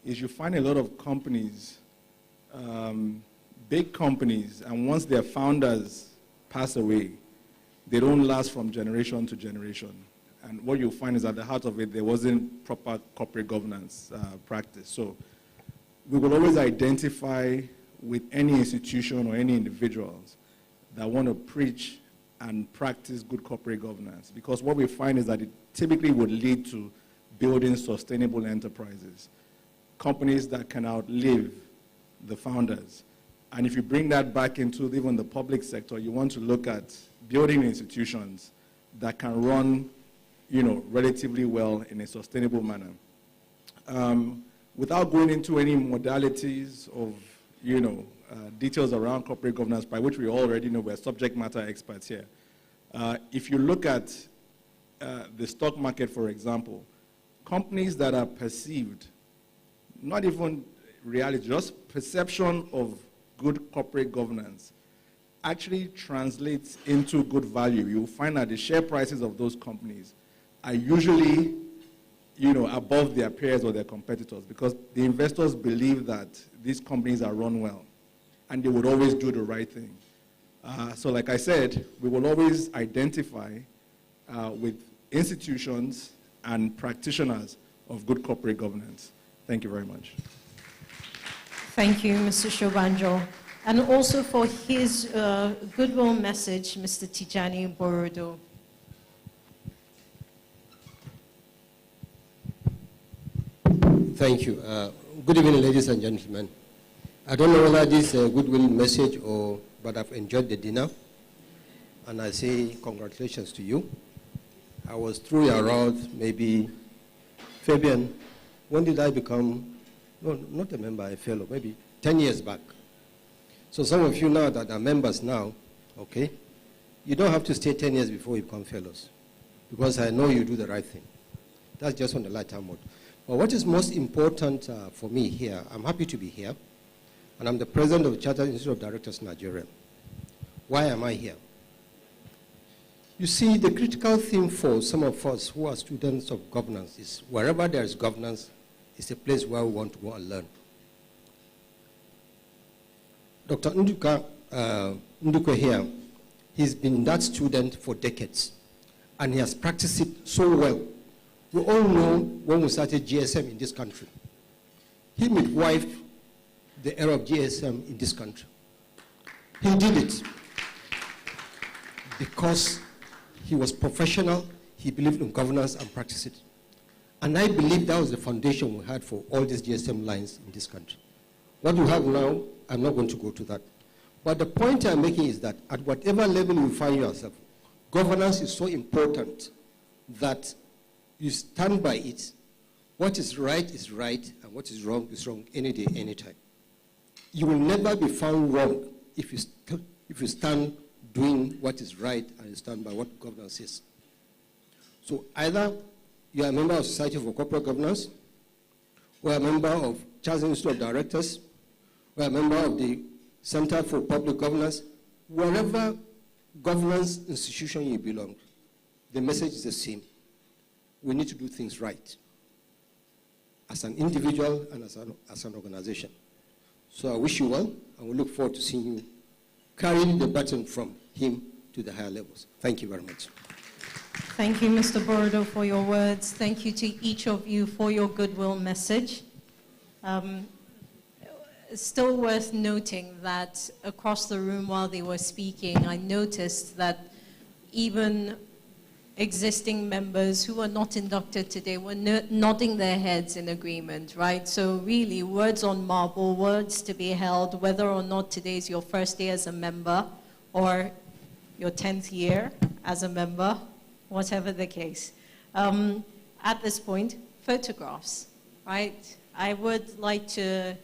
is you find a lot of companies, big companies, and once their founders pass away, they don't last from generation to generation. And what you'll find is at the heart of it, there wasn't proper corporate governance practice. So we will always identify with any institution or any individuals that want to preach and practice good corporate governance. Because what we find is that it typically would lead to building sustainable enterprises, companies that can outlive the founders. And if you bring that back into even the public sector, you want to look at building institutions that can run, relatively well in a sustainable manner. Without going into any modalities of, details around corporate governance, by which we already know we're subject matter experts here. If you look at the stock market, for example, companies that are perceived, not even reality, just perception of good corporate governance, actually translates into good value. You'll find that the share prices of those companies are usually, above their peers or their competitors, because the investors believe that these companies are run well and they would always do the right thing. So like I said, we will always identify with institutions and practitioners of good corporate governance. Thank you very much. Thank you, Mr. Shobanjo. And also for his goodwill message, Mr. Tijani Borodo. Thank you. Good evening, ladies and gentlemen. I don't know whether this is a goodwill message but I've enjoyed the dinner. And I say congratulations to you. I was through your route, maybe, Fabian, when did I become, no, not a member, a fellow, maybe 10 years back. So some of you now that are members now, okay, you don't have to stay 10 years before you become fellows, because I know you do the right thing. That's just on the lighter mode. But what is most important for me here, I'm happy to be here, and I'm the president of the Chartered Institute of Directors Nigeria. Why am I here? You see, the critical theme for some of us who are students of governance is wherever there is governance, It's a place where we want to go and learn. Dr. Ndukwe here, he's been that student for decades, and he has practiced it so well. We all know when we started GSM in this country. He midwifed the era of GSM in this country. He did it because he was professional, he believed in governance and practiced it. And I believe that was the foundation we had for all these GSM lines in this country. What you have now, I'm not going to go to that. But the point I'm making is that at whatever level you find yourself, governance is so important that you stand by it. What is right, and what is wrong any day, any time. You will never be found wrong if you stand doing what is right and you stand by what governance is. So either you are a member of Society for Corporate Governance, or a member of Charles Institute of Directors, or a member of the Center for Public Governance, wherever governance institution you belong, the message is the same. We need to do things right as an individual and as an organization. So I wish you well, and we look forward to seeing you carrying the baton from him to the higher levels. Thank you very much. Thank you, Mr. Borodo, for your words. Thank you to each of you for your goodwill message. It's still worth noting that across the room while they were speaking, I noticed that even existing members who were not inducted today were nodding their heads in agreement, right? So really, words on marble, words to be held, whether or not today is your first day as a member or your 10th year as a member, whatever the case. At this point, photographs, right? I would like to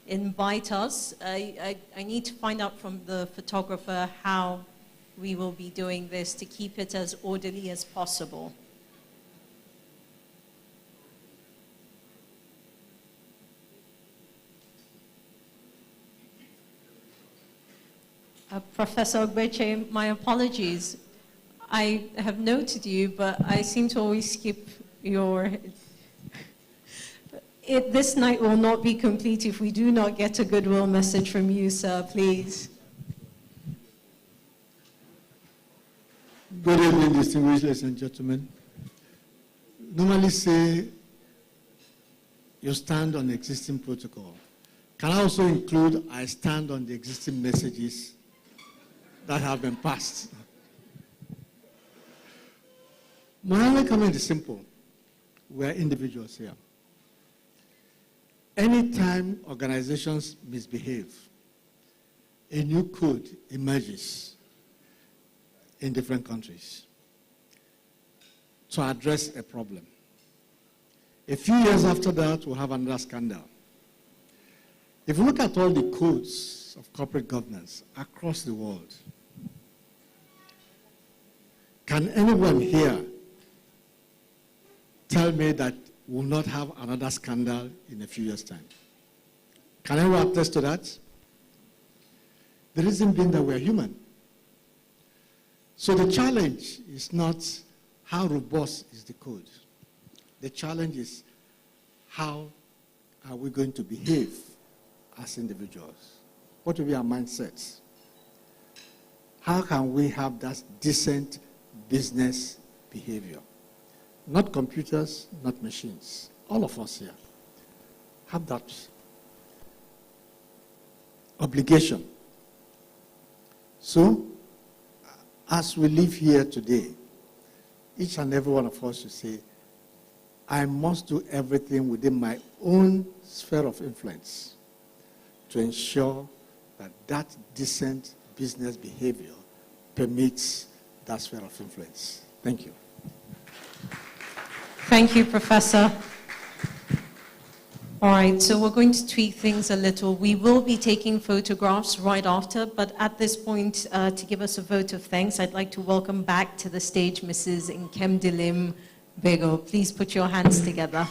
invite us. I need to find out from the photographer how we will be doing this to keep it as orderly as possible. Professor Ogbeche, my apologies. I have noted you, but I seem to always skip your... This night will not be complete if we do not get a goodwill message from you, sir, please. Good evening, distinguished ladies and gentlemen. Normally say you stand on the existing protocol. Can I also include I stand on the existing messages that have been passed? My only comment is simple. We're individuals here. Anytime organizations misbehave, a new code emerges in different countries to address a problem. A few years after that, we'll have another scandal. If you look at all the codes of corporate governance across the world, can anyone here tell me that we'll not have another scandal in a few years' time? Can anyone attest to that? The reason being that we're human. So the challenge is not how robust is the code. The challenge is how are we going to behave as individuals? What will be our mindsets? How can we have that decent business behavior? Not computers, not machines. All of us here have that obligation. So, as we live here today, each and every one of us should say, I must do everything within my own sphere of influence to ensure that that decent business behavior permits that sphere of influence. Thank you. Thank you, Professor. All right, so we're going to tweak things a little. We will be taking photographs right after, but at this point, to give us a vote of thanks, I'd like to welcome back to the stage Mrs. Nkemdilim Bego. Please put your hands together.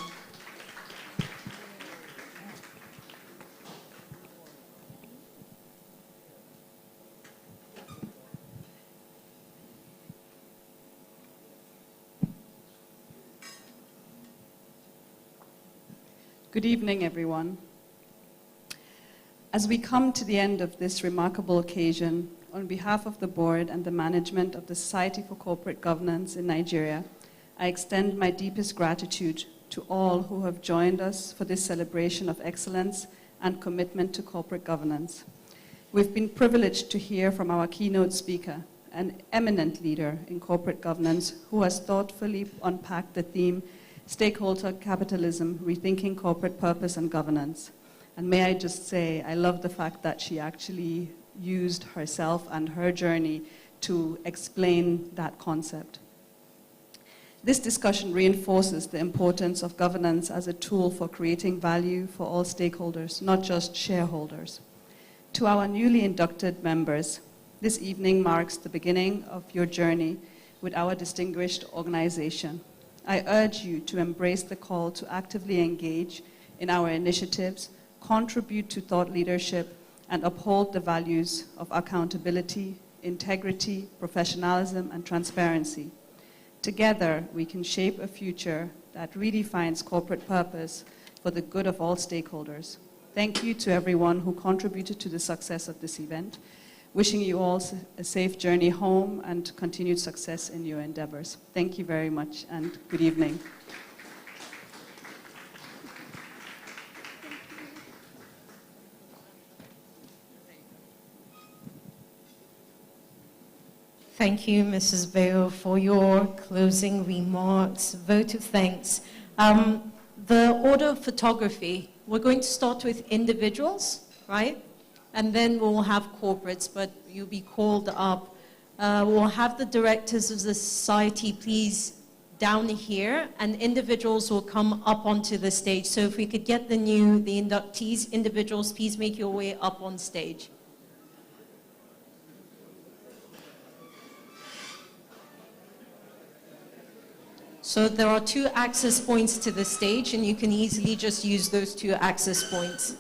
Good evening, everyone. As we come to the end of this remarkable occasion, on behalf of the board and the management of the Society for Corporate Governance in Nigeria, I extend my deepest gratitude to all who have joined us for this celebration of excellence and commitment to corporate governance. We've been privileged to hear from our keynote speaker, an eminent leader in corporate governance who has thoughtfully unpacked the theme, Stakeholder Capitalism, Rethinking Corporate Purpose and Governance. And may I just say, I love the fact that she actually used herself and her journey to explain that concept. This discussion reinforces the importance of governance as a tool for creating value for all stakeholders, not just shareholders. To our newly inducted members, this evening marks the beginning of your journey with our distinguished organization. I urge you to embrace the call to actively engage in our initiatives, contribute to thought leadership, and uphold the values of accountability, integrity, professionalism, and transparency. Together, we can shape a future that redefines corporate purpose for the good of all stakeholders. Thank you to everyone who contributed to the success of this event. Wishing you all a safe journey home and continued success in your endeavors. Thank you very much and good evening. Thank you, Mrs. Veo, for your closing remarks. Vote of thanks. The order of photography, we're going to start with individuals, right? And then we'll have corporates, but you'll be called up. We'll have the directors of the society, please, down here, and individuals will come up onto the stage. So if we could get the inductees, individuals, please make your way up on stage. So there are 2 access points to the stage, and you can easily just use those 2 access points.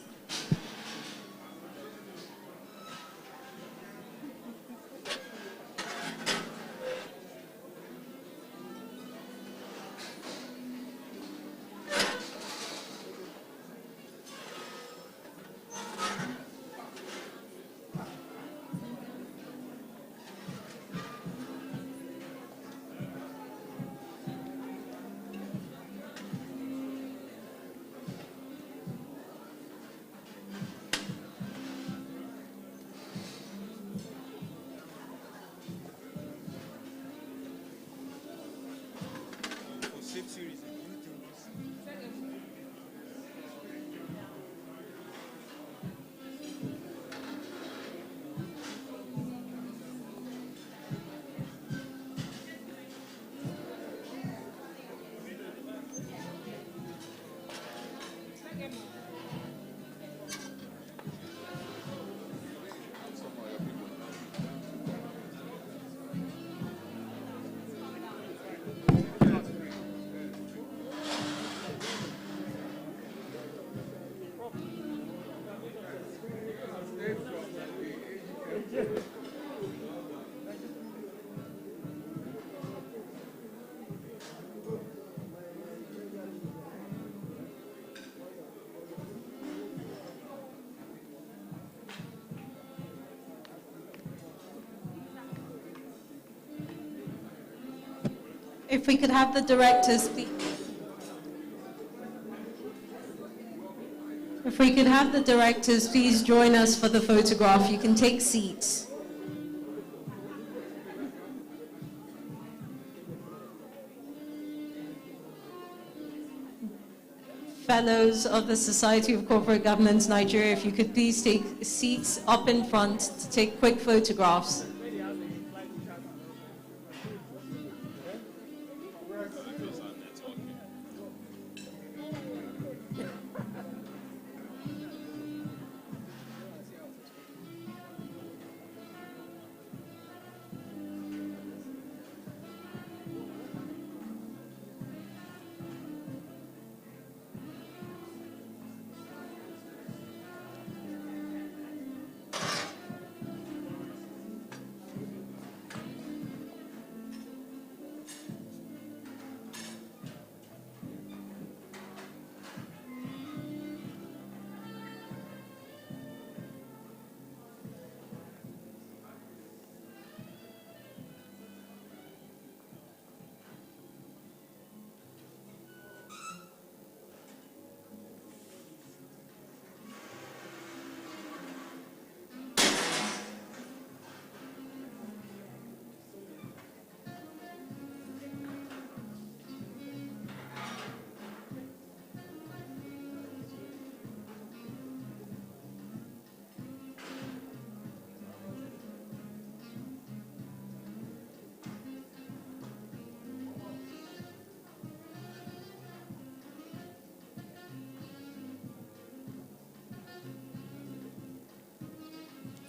If we could have the directors, please. If we could have the directors, please join us for the photograph. You can take seats. Fellows of the Society of Corporate Governance Nigeria, if you could please take seats up in front to take quick photographs.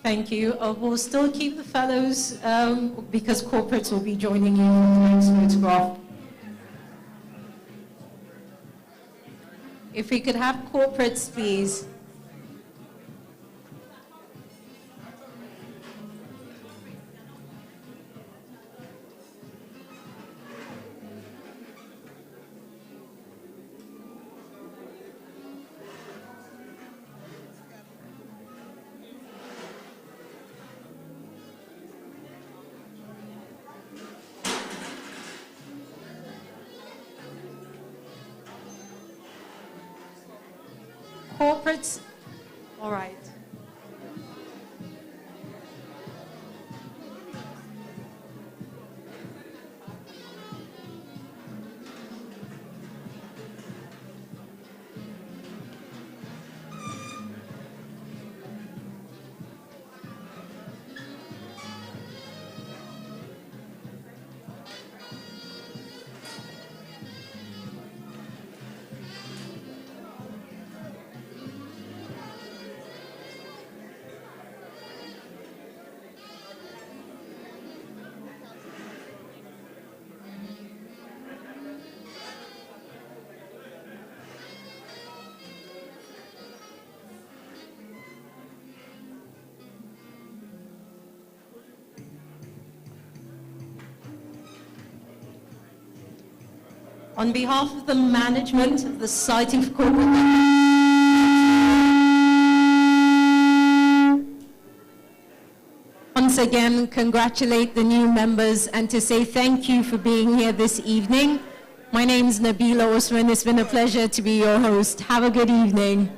Thank you. We'll still keep the fellows because corporates will be joining you for the next photograph. If we could have corporates, please. Corporates, all right. On behalf of the management of the Society for Corporate once again congratulate the new members and to say thank you for being here this evening. My name is Nabila Osman. It's been a pleasure to be your host. Have a good evening.